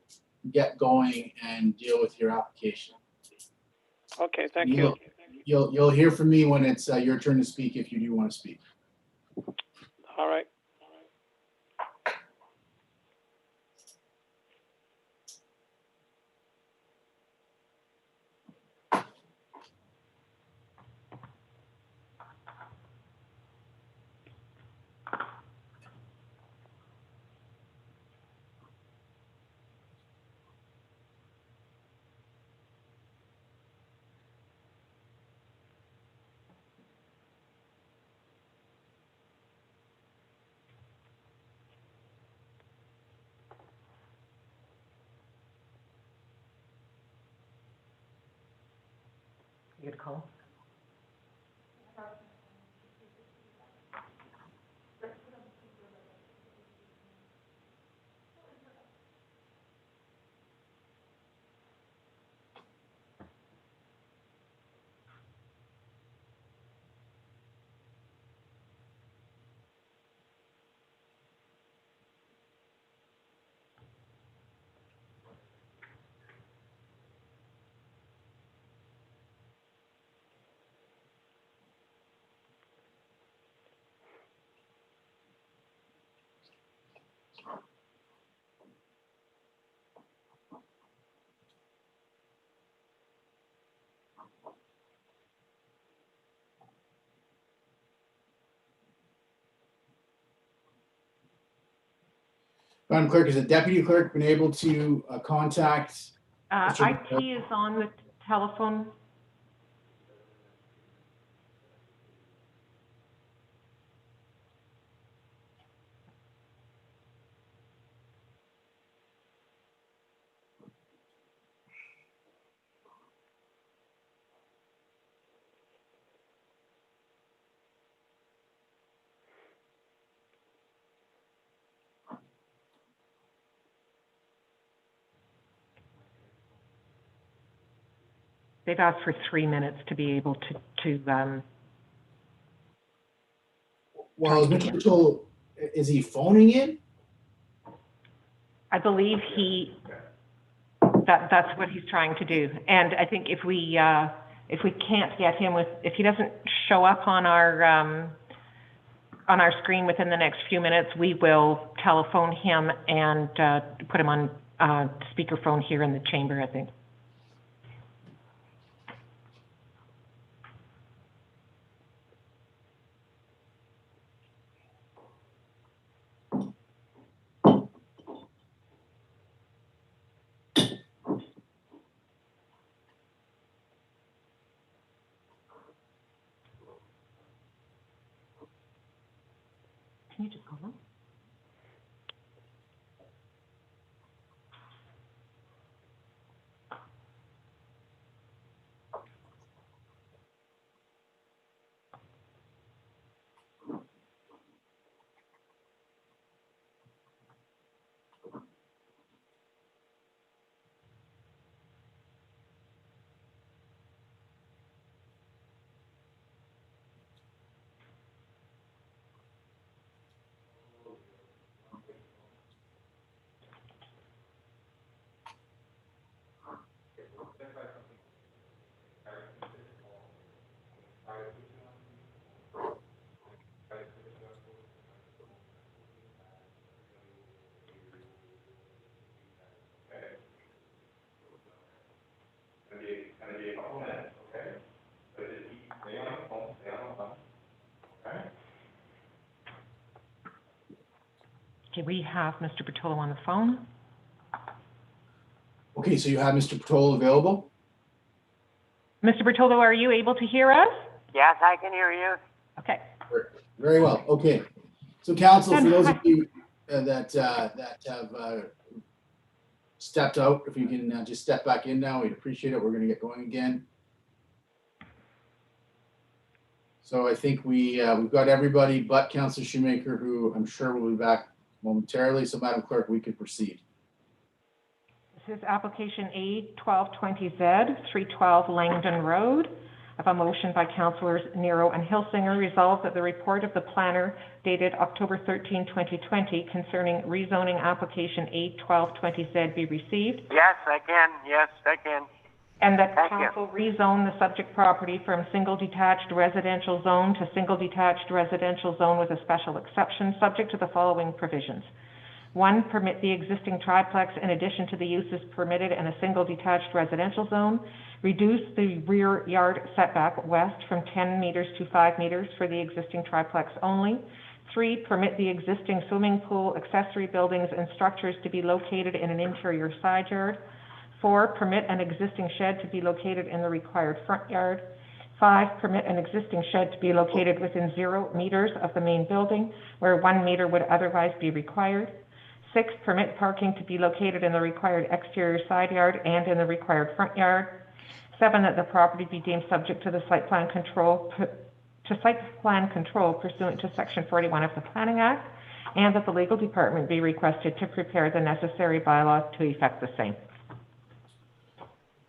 Speaker 2: get going and deal with your application.
Speaker 14: Okay, thank you.
Speaker 2: You'll hear from me when it's your turn to speak if you do want to speak.
Speaker 14: All right.
Speaker 3: Good call.
Speaker 2: Madam Clerk, has the deputy clerk been able to contact? Mr.
Speaker 3: IT is on the telephone. They've asked for 3 minutes to be able to
Speaker 2: Well, is Mr. Bertolo, is he phoning in?
Speaker 3: I believe that's what he's trying to do. And I think if we can't get him if he doesn't show up on our screen within the next few minutes, we will telephone him and put him on speakerphone here in the chamber, I think. Can you just call him? Okay, we have Mr. Bertolo on the phone.
Speaker 2: Okay, so you have Mr. Bertolo available?
Speaker 3: Mr. Bertolo, are you able to hear us?
Speaker 15: Yes, I can hear you.
Speaker 3: Okay.
Speaker 2: Very well. Okay. So council, for those of you that have stepped out, if you can just step back in now, we'd appreciate it. We're going to get going again. So I think we've got everybody but Councillor Shoemaker, who I'm sure will be back momentarily. So Madam Clerk, we could proceed.
Speaker 3: This is application A1220Z, 312 Langdon Road. I have a motion by Councillors Nero and Hilsinger, resolved that the report of the planner dated October 13, 2020 concerning rezoning application A1220Z be received.
Speaker 15: Yes, I can. Yes, I can.
Speaker 3: And that
Speaker 15: Thank
Speaker 3: council rezone the subject property from single detached residential zone to single detached residential zone with a special exception, subject to the following provisions. 1, permit the existing triplex in addition to the uses permitted in a single detached residential zone. Reduce the rear yard setback west from 10 meters to 5 meters for the existing triplex only. 3, permit the existing swimming pool, accessory buildings, and structures to be located in an interior side yard. 4, permit an existing shed to be located in the required front yard. 5, permit an existing shed to be located within 0 meters of the main building, where 1 meter would otherwise be required. 6, permit parking to be located in the required exterior side yard and in the required front yard. 7, that the property be deemed subject to the site plan control pursuant to Section 41 of the Planning Act, and that the legal department be requested to prepare the necessary bylaws to effect the same.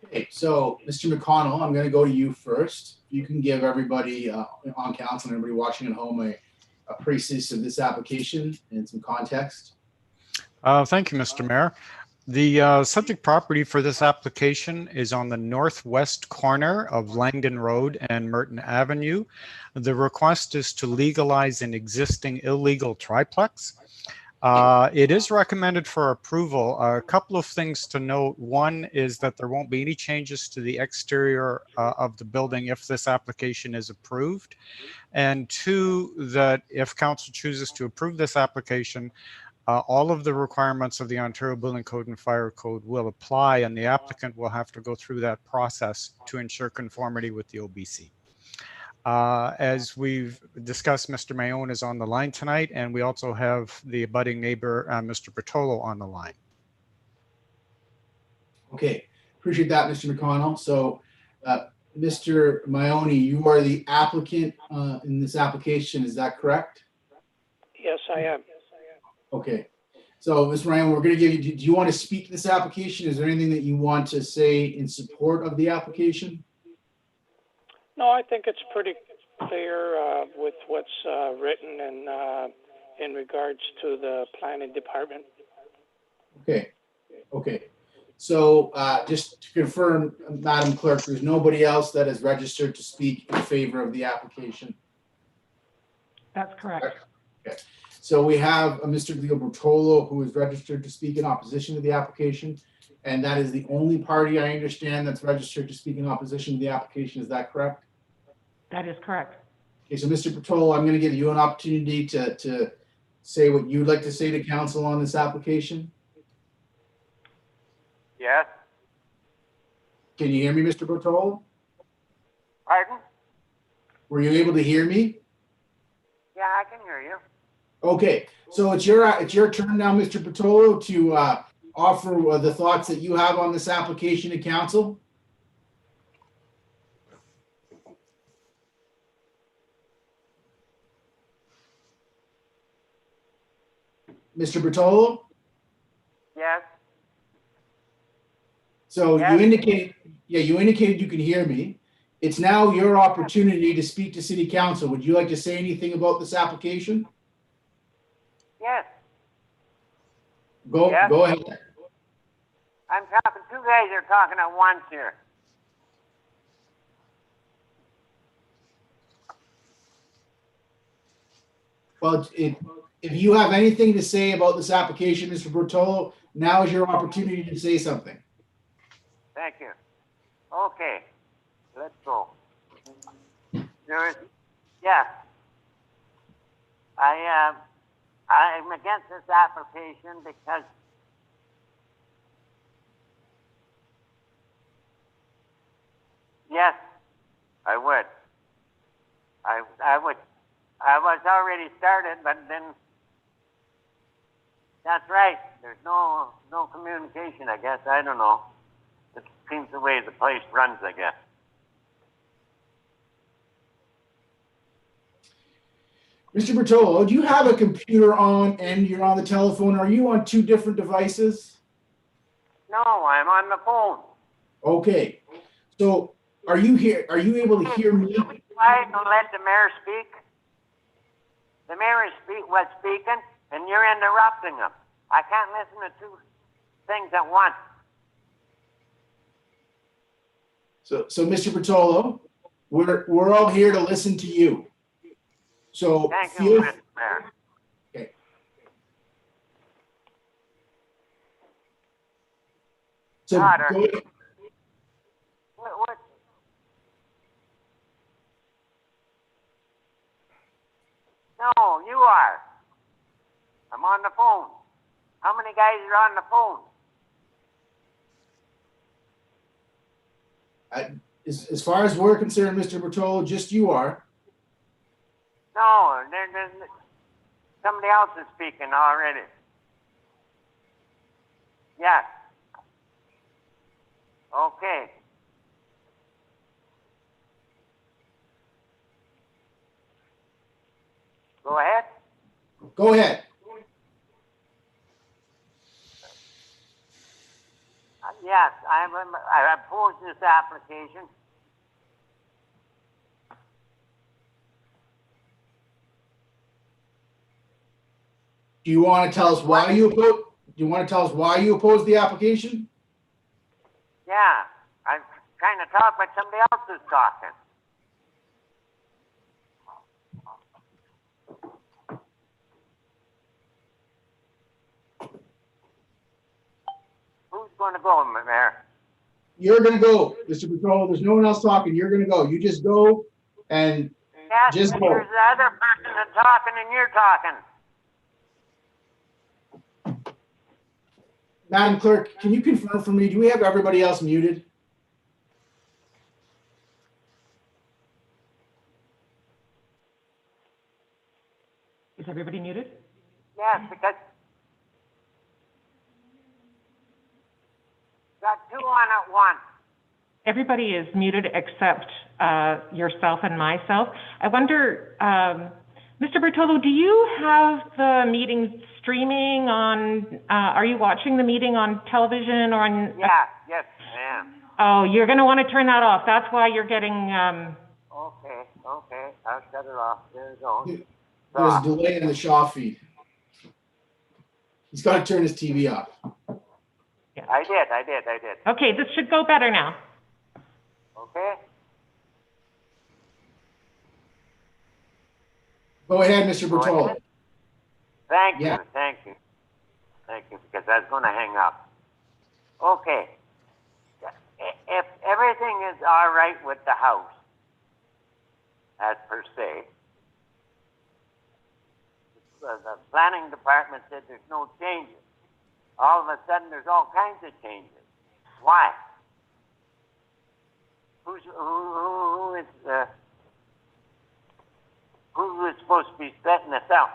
Speaker 2: Okay, so Mr. McConnell, I'm going to go to you first. You can give everybody on council and everybody watching at home a precis of this application and some context.
Speaker 16: Thank you, Mr. Mayor. The subject property for this application is on the northwest corner of Langdon Road and Merton Avenue. The request is to legalize an existing illegal triplex. It is recommended for approval. A couple of things to note. One is that there won't be any changes to the exterior of the building if this application is approved. And two, that if council chooses to approve this application, all of the requirements of the Ontario Building Code and Fire Code will apply, and the applicant will have to go through that process to ensure conformity with the OBC. As we've discussed, Mr. Mayone is on the line tonight, and we also have the abutting neighbor, Mr. Bertolo, on the line.
Speaker 2: Okay, appreciate that, Mr. McConnell. So, Mr. Mayone, you are the applicant in this application, is that correct?
Speaker 14: Yes, I am.
Speaker 2: Okay, so Mr. Ryan, we're going to give you, do you want to speak to this application? Is there anything that you want to say in support of the application?
Speaker 14: No, I think it's pretty clear with what's written and in regards to the planning department.
Speaker 2: Okay, okay. So just to confirm, Madam Clerk, there's nobody else that is registered to speak in favor of the application?
Speaker 3: That's correct.
Speaker 2: Okay. So we have Mr. Leo Bertolo, who is registered to speak in opposition to the application. And that is the only party I understand that's registered to speak in opposition to the application. Is that correct?
Speaker 3: That is correct.
Speaker 2: Okay, so Mr. Bertolo, I'm going to give you an opportunity to say what you'd like to say to council on this application.
Speaker 15: Yes.
Speaker 2: Can you hear me, Mr. Bertolo?
Speaker 15: Pardon?
Speaker 2: Were you able to hear me?
Speaker 15: Yeah, I can hear you.
Speaker 2: Okay, so it's your turn now, Mr. Bertolo, to offer the thoughts that you have on this application to council. Mr. Bertolo?
Speaker 15: Yes.
Speaker 2: So
Speaker 15: Yes.
Speaker 2: you indicated you can hear me. It's now your opportunity to speak to city council. Would you like to say anything about this application?
Speaker 15: Yes.
Speaker 2: Go
Speaker 15: Yes.
Speaker 2: go ahead.
Speaker 15: I'm talking, two guys are talking at once here.
Speaker 2: Well, if you have anything to say about this application, Mr. Bertolo, now is your opportunity to say something.
Speaker 15: Thank you. Okay, let's go. Yes. I'm against this application because yes, I would. I would. I was already started, but then that's right. There's no communication, I guess. I don't know. It seems the way the place runs, I guess.
Speaker 2: Mr. Bertolo, do you have a computer on and you're on the telephone? Are you on two different devices?
Speaker 15: No, I'm on the phone.
Speaker 2: Okay. So are you here? Are you able to hear me?
Speaker 15: Be quiet and let the mayor speak. The mayor was speaking, and you're interrupting him. I can't listen to two things at once.
Speaker 2: So Mr. Bertolo, we're all here to listen to you. So
Speaker 15: Thank you, Mr. Mayor.
Speaker 2: Okay. So
Speaker 15: Potter.
Speaker 2: go ahead.
Speaker 15: What? No, you are. I'm on the phone. How many guys are on the phone?
Speaker 2: As far as we're concerned, Mr. Bertolo, just you are.
Speaker 15: No, there's somebody else is speaking already. Yes. Okay. Go ahead.
Speaker 2: Go ahead.
Speaker 15: Yes, I oppose this application.
Speaker 2: Do you want to tell us why you oppose? Do you want to tell us why you oppose the application?
Speaker 15: Yeah, I'm trying to talk, but somebody else is talking. Who's going to go, Mayor?
Speaker 2: You're going to go, Mr. Patrol. There's no one else talking. You're going to go. You just go and
Speaker 15: Yes,
Speaker 2: just
Speaker 15: but
Speaker 2: go.
Speaker 15: there's the other person that's talking and you're talking.
Speaker 2: Madam Clerk, can you confirm for me, do we have everybody else muted?
Speaker 3: Is everybody muted?
Speaker 15: Yes, because got two on at once.
Speaker 3: Everybody is muted except yourself and myself. I wonder, Mr. Bertolo, do you have the meeting streaming on, are you watching the meeting on television or on?
Speaker 15: Yeah, yes, I am.
Speaker 3: Oh, you're going to want to turn that off. That's why you're getting.
Speaker 15: Okay, I'll shut it off. There you go.
Speaker 2: There's a delay in the Shaw feed. He's got to turn his TV off.
Speaker 3: Yeah.
Speaker 15: I did.
Speaker 3: Okay, this should go better now.
Speaker 15: Okay.
Speaker 2: Go ahead, Mr.
Speaker 15: Go
Speaker 2: Bertolo.
Speaker 15: ahead. Thank
Speaker 2: Yeah.
Speaker 15: you, because I was going to hang up. Okay. If everything is all right with the house, as per se, the planning department said there's no changes. All of a sudden, there's all kinds of changes. Why? Who is supposed to be setting this out?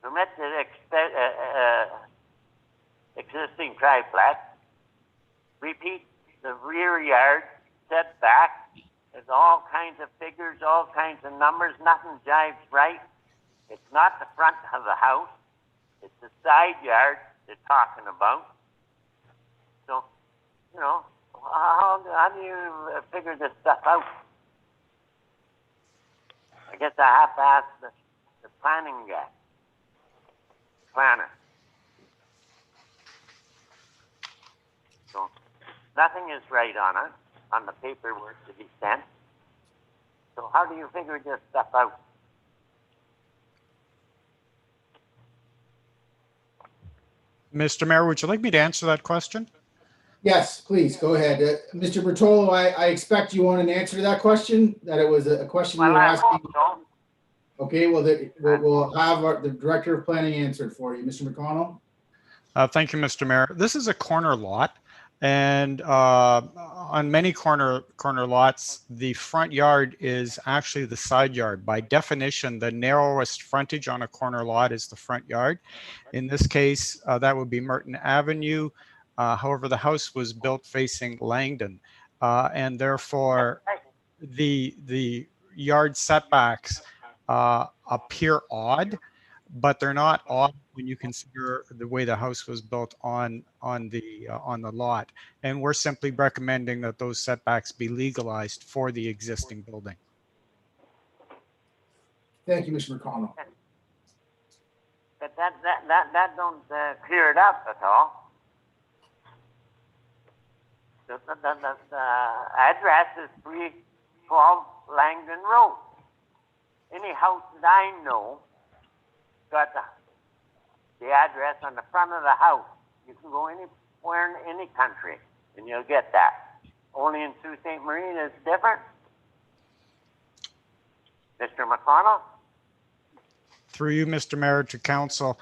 Speaker 15: Permit the existing triplex. Repeat the rear yard setback. There's all kinds of figures, all kinds of numbers. Nothing jives right. It's not the front of the house. It's the side yard they're talking about. So, how do you figure this stuff out? I guess I have to ask the planning guy. Planner. So, nothing is right on it, on the paperwork to be sent. So how do you figure this stuff out?
Speaker 16: Mr. Mayor, would you like me to answer that question?
Speaker 2: Yes, please, go ahead. Mr. Bertolo, I expect you want an answer to that question, that it was a question you were
Speaker 15: I
Speaker 2: asking.
Speaker 15: hope so.
Speaker 2: Okay, well, we'll have the Director of Planning answer for you. Mr. McConnell?
Speaker 16: Thank you, Mr. Mayor. This is a corner lot, and on many corner lots, the front yard is actually the side yard. By definition, the narrowest frontage on a corner lot is the front yard. In this case, that would be Merton Avenue. However, the house was built facing Langdon, and therefore the yard setbacks appear odd, but they're not odd when you consider the way the house was built on the lot. And we're simply recommending that those setbacks be legalized for the existing building.
Speaker 2: Thank you, Mr. McConnell.
Speaker 15: But that don't clear it up at all. The address is 312 Langdon Road. Any house that I know got the address on the front of the house. You can go anywhere in any country and you'll get that. Only in Sault Ste. Marie is different. Mr. McConnell?
Speaker 16: Through you, Mr. Mayor, to council.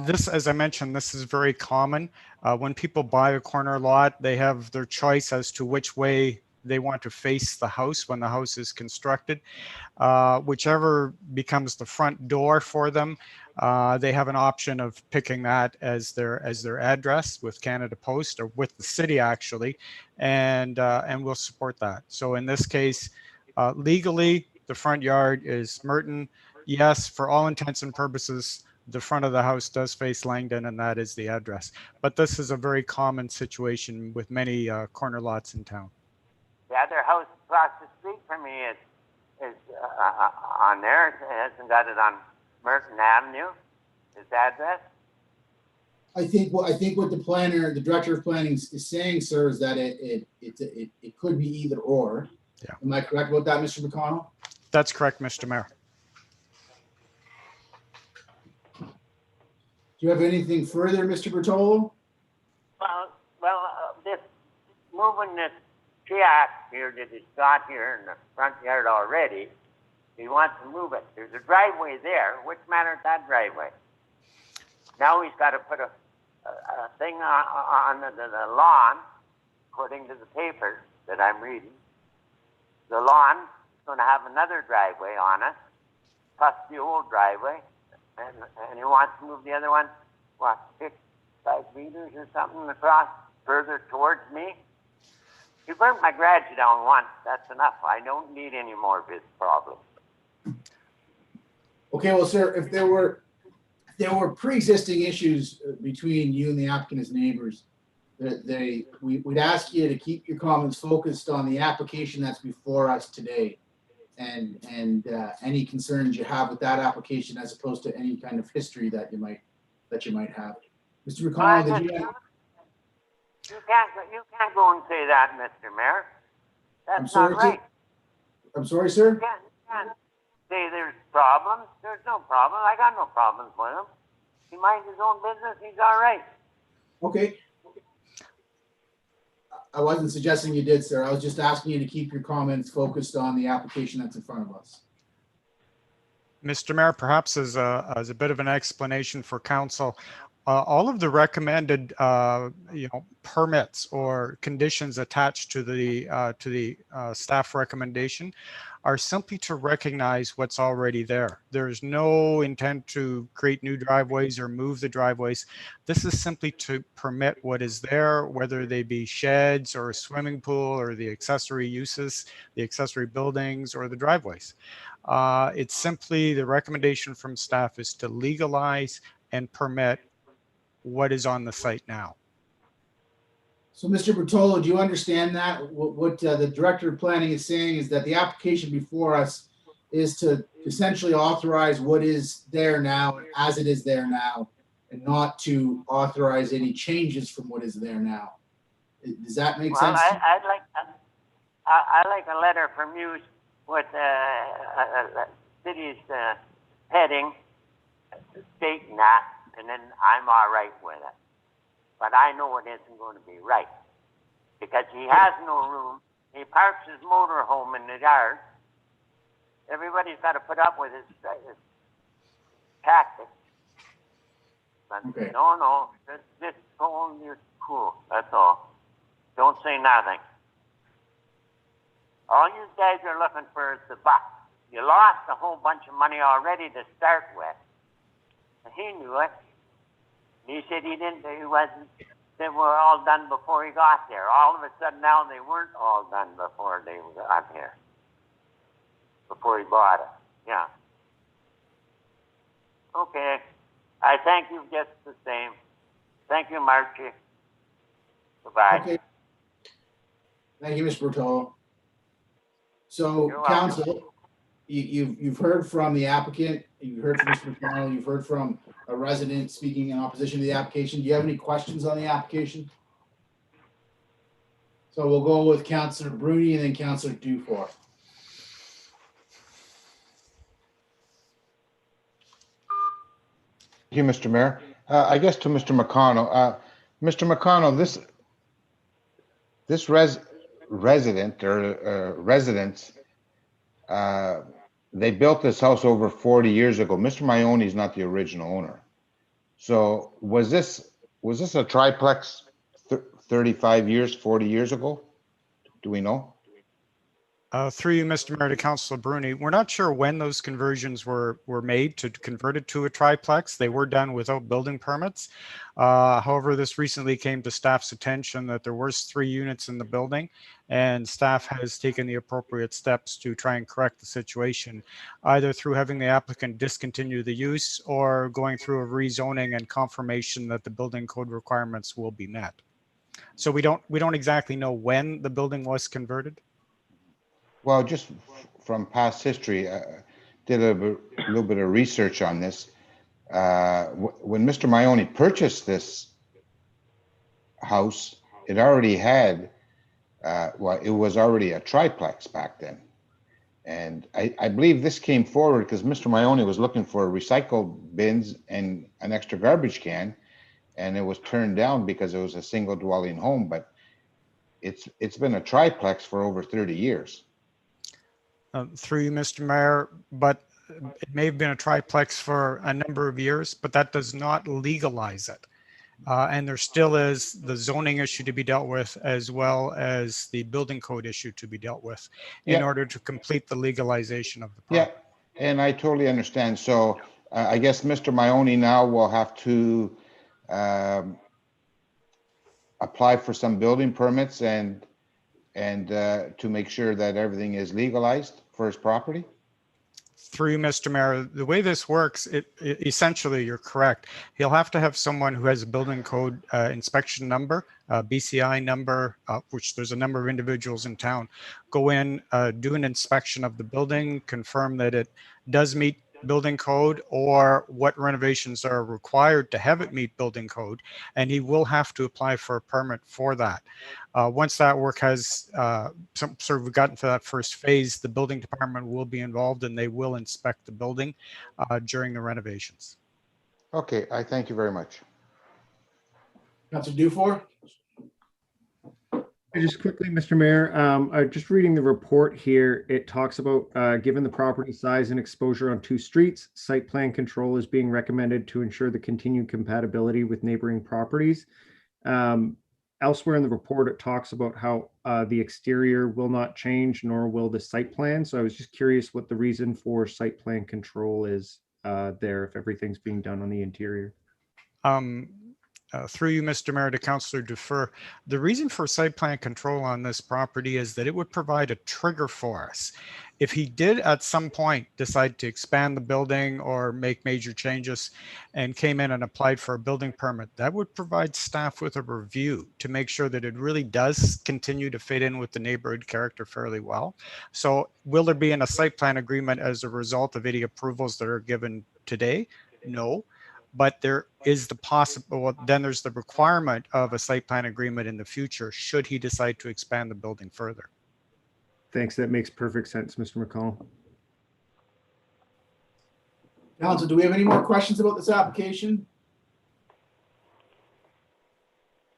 Speaker 16: This, as I mentioned, this is very common. When people buy a corner lot, they have their choice as to which way they want to face the house when the house is constructed. Whichever becomes the front door for them, they have an option of picking that as their address with Canada Post, or with the city actually, and we'll support that. So in this case, legally, the front yard is Merton. Yes, for all intents and purposes, the front of the house does face Langdon, and that is the address. But this is a very common situation with many corner lots in town.
Speaker 15: The other house across the street from me is on there. It hasn't got it on Merton Avenue, his address.
Speaker 2: I think what the planner, the director of planning is saying, sir, is that it could be either or.
Speaker 16: Yeah.
Speaker 2: Am I correct about that, Mr. McConnell?
Speaker 16: That's correct, Mr. Mayor.
Speaker 2: Do you have anything further, Mr. Bertolo?
Speaker 15: This moving this shack here that he's got here in the front yard already, he wants to move it. There's a driveway there. Which matter is that driveway? Now he's got to put a thing on the lawn, according to the paper that I'm reading. The lawn is going to have another driveway on it, plus the old driveway. And he wants to move the other one, what, 5 meters or something across further towards me? He burnt my garage down once. That's enough. I don't need any more of his problems.
Speaker 2: Okay, well, sir, if there were pre-existing issues between you and the applicant as neighbors, we'd ask you to keep your comments focused on the application that's before us today, and any concerns you have with that application, as opposed to any kind of history that you might have. Mr. McConnell, did you?
Speaker 15: You can't go and say that, Mr. Mayor. That's not right.
Speaker 2: I'm sorry, sir.
Speaker 15: You can't say there's problems. There's no problem. I got no problems with him. He minds his own business. He's all right.
Speaker 2: Okay. I wasn't suggesting you did, sir. I was just asking you to keep your comments focused on the application that's in front of us.
Speaker 16: Mr. Mayor, perhaps as a bit of an explanation for council, all of the recommended permits or conditions attached to the staff recommendation are simply to recognize what's already there. There's no intent to create new driveways or move the driveways. This is simply to permit what is there, whether they be sheds or a swimming pool or the accessory uses, the accessory buildings or the driveways. It's simply the recommendation from staff is to legalize and permit what is on the site now.
Speaker 2: So, Mr. Bertolo, do you understand that? What the director of planning is saying is that the application before us is to essentially authorize what is there now as it is there now, and not to authorize any changes from what is there now. Does that make sense?
Speaker 15: I'd like a letter from you with a city's heading stating that, and then I'm all right with it. But I know it isn't going to be right, because he has no room. He parks his motor home in the yard. Everybody's got to put up with his tactics. But
Speaker 2: okay.
Speaker 15: No, just go on your cool. That's all. Don't say nothing. All you guys are looking for is the buck. You lost a whole bunch of money already to start with. He knew it. He said he wasn't, they were all done before he got there. All of a sudden now they weren't all done before they got here. Before he bought it. Yeah. Okay. I thank you just the same. Thank you, Margie. Goodbye.
Speaker 2: Okay. Thank you, Mr. Bertolo. So, council, you've heard from the applicant, you've heard from Mr. McConnell, you've heard from a resident speaking in opposition to the application. Do you have any questions on the application? So we'll go with Councillor Bruni and then Councillor Dufour.
Speaker 6: Thank you, Mr. Mayor. I guess to Mr. McConnell. Mr. McConnell, this resident or residents, they built this house over 40 years ago. Mr. Maione is not the original owner. So was this a triplex 35 years, 40 years ago? Do we know?
Speaker 16: Through you, Mr. Mayor, to Councillor Bruni, we're not sure when those conversions were made to convert it to a triplex. They were done without building permits. However, this recently came to staff's attention that there was 3 units in the building, and staff has taken the appropriate steps to try and correct the situation, either through having the applicant discontinue the use or going through a rezoning and confirmation that the building code requirements will be met. So we don't exactly know when the building was converted.
Speaker 6: Well, just from past history, did a little bit of research on this. When Mr. Maione purchased this house, it already had, well, it was already a triplex back then. And I believe this came forward because Mr. Maione was looking for recycled bins and an extra garbage can, and it was turned down because it was a single dwelling home, but it's been a triplex for over 30 years.
Speaker 16: Through you, Mr. Mayor, but it may have been a triplex for a number of years, but that does not legalize it. And there still is the zoning issue to be dealt with, as well as the building code issue to be dealt with in order to complete the legalization of the property.
Speaker 6: Yeah, and I totally understand. So I guess Mr. Maione now will have to apply for some building permits and to make sure that everything is legalized for his property?
Speaker 16: Through you, Mr. Mayor, the way this works, essentially you're correct. He'll have to have someone who has a building code inspection number, BCI number, which there's a number of individuals in town, go in, do an inspection of the building, confirm that it does meet building code or what renovations are required to have it meet building code, and he will have to apply for a permit for that. Once that work has sort of gotten to that first phase, the building department will be involved and they will inspect the building during the renovations.
Speaker 6: Okay, I thank you very much.
Speaker 2: Councilor Dufour?
Speaker 12: Just quickly, Mr. Mayor, just reading the report here, it talks about given the property size and exposure on 2 streets, site plan control is being recommended to ensure the continued compatibility with neighboring properties. Elsewhere in the report, it talks about how the exterior will not change, nor will the site plan. So I was just curious what the reason for site plan control is there if everything's being done on the interior.
Speaker 16: Through you, Mr. Mayor, to Councillor Dufour, the reason for site plan control on this property is that it would provide a trigger for us. If he did at some point decide to expand the building or make major changes and came in and applied for a building permit, that would provide staff with a review to make sure that it really does continue to fit in with the neighborhood character fairly well. So will there be in a site plan agreement as a result of any approvals that are given today? No. But there is the possible, well, then there's the requirement of a site plan agreement in the future should he decide to expand the building further.
Speaker 12: Thanks. That makes perfect sense, Mr. McCall.
Speaker 2: Council, do we have any more questions about this application?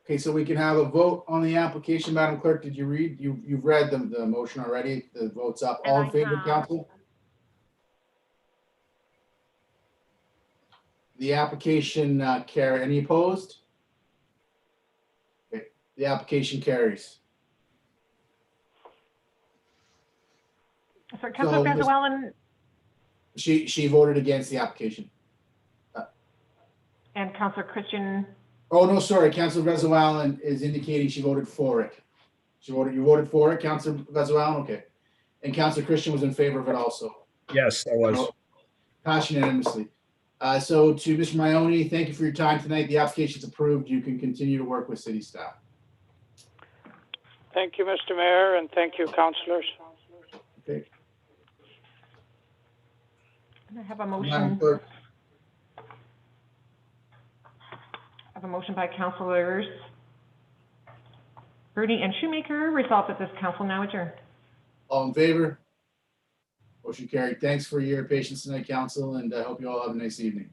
Speaker 2: Okay, so we can have a vote on the application. Madam Clerk, did you read? You've read the motion already. The vote's up. All in favor, Council? The application carry. Any opposed? Okay, the application carries.
Speaker 3: So Councilor Venezuelan
Speaker 2: She voted against the application.
Speaker 3: and Councilor Christian.
Speaker 2: Oh, no, sorry. Councilor Venezuelan is indicating she voted for it. You voted for it, Councilor Venezuelan? Okay. And Councilor Christian was in favor of it also.
Speaker 5: Yes, I was.
Speaker 2: Passed unanimously. So to Mr. Maione, thank you for your time tonight. The application is approved. You can continue to work with city staff.
Speaker 14: Thank you, Mr. Mayor, and thank you, councillors.
Speaker 2: Okay.
Speaker 3: I have a
Speaker 2: Madam
Speaker 3: motion.
Speaker 2: Clerk.
Speaker 3: I have a motion by Councilors Bruni and Shoemaker. Resolved that this council now adjourn.
Speaker 2: All in favor? Motion carried. Thanks for your patience tonight, council, and I hope you all have a nice evening.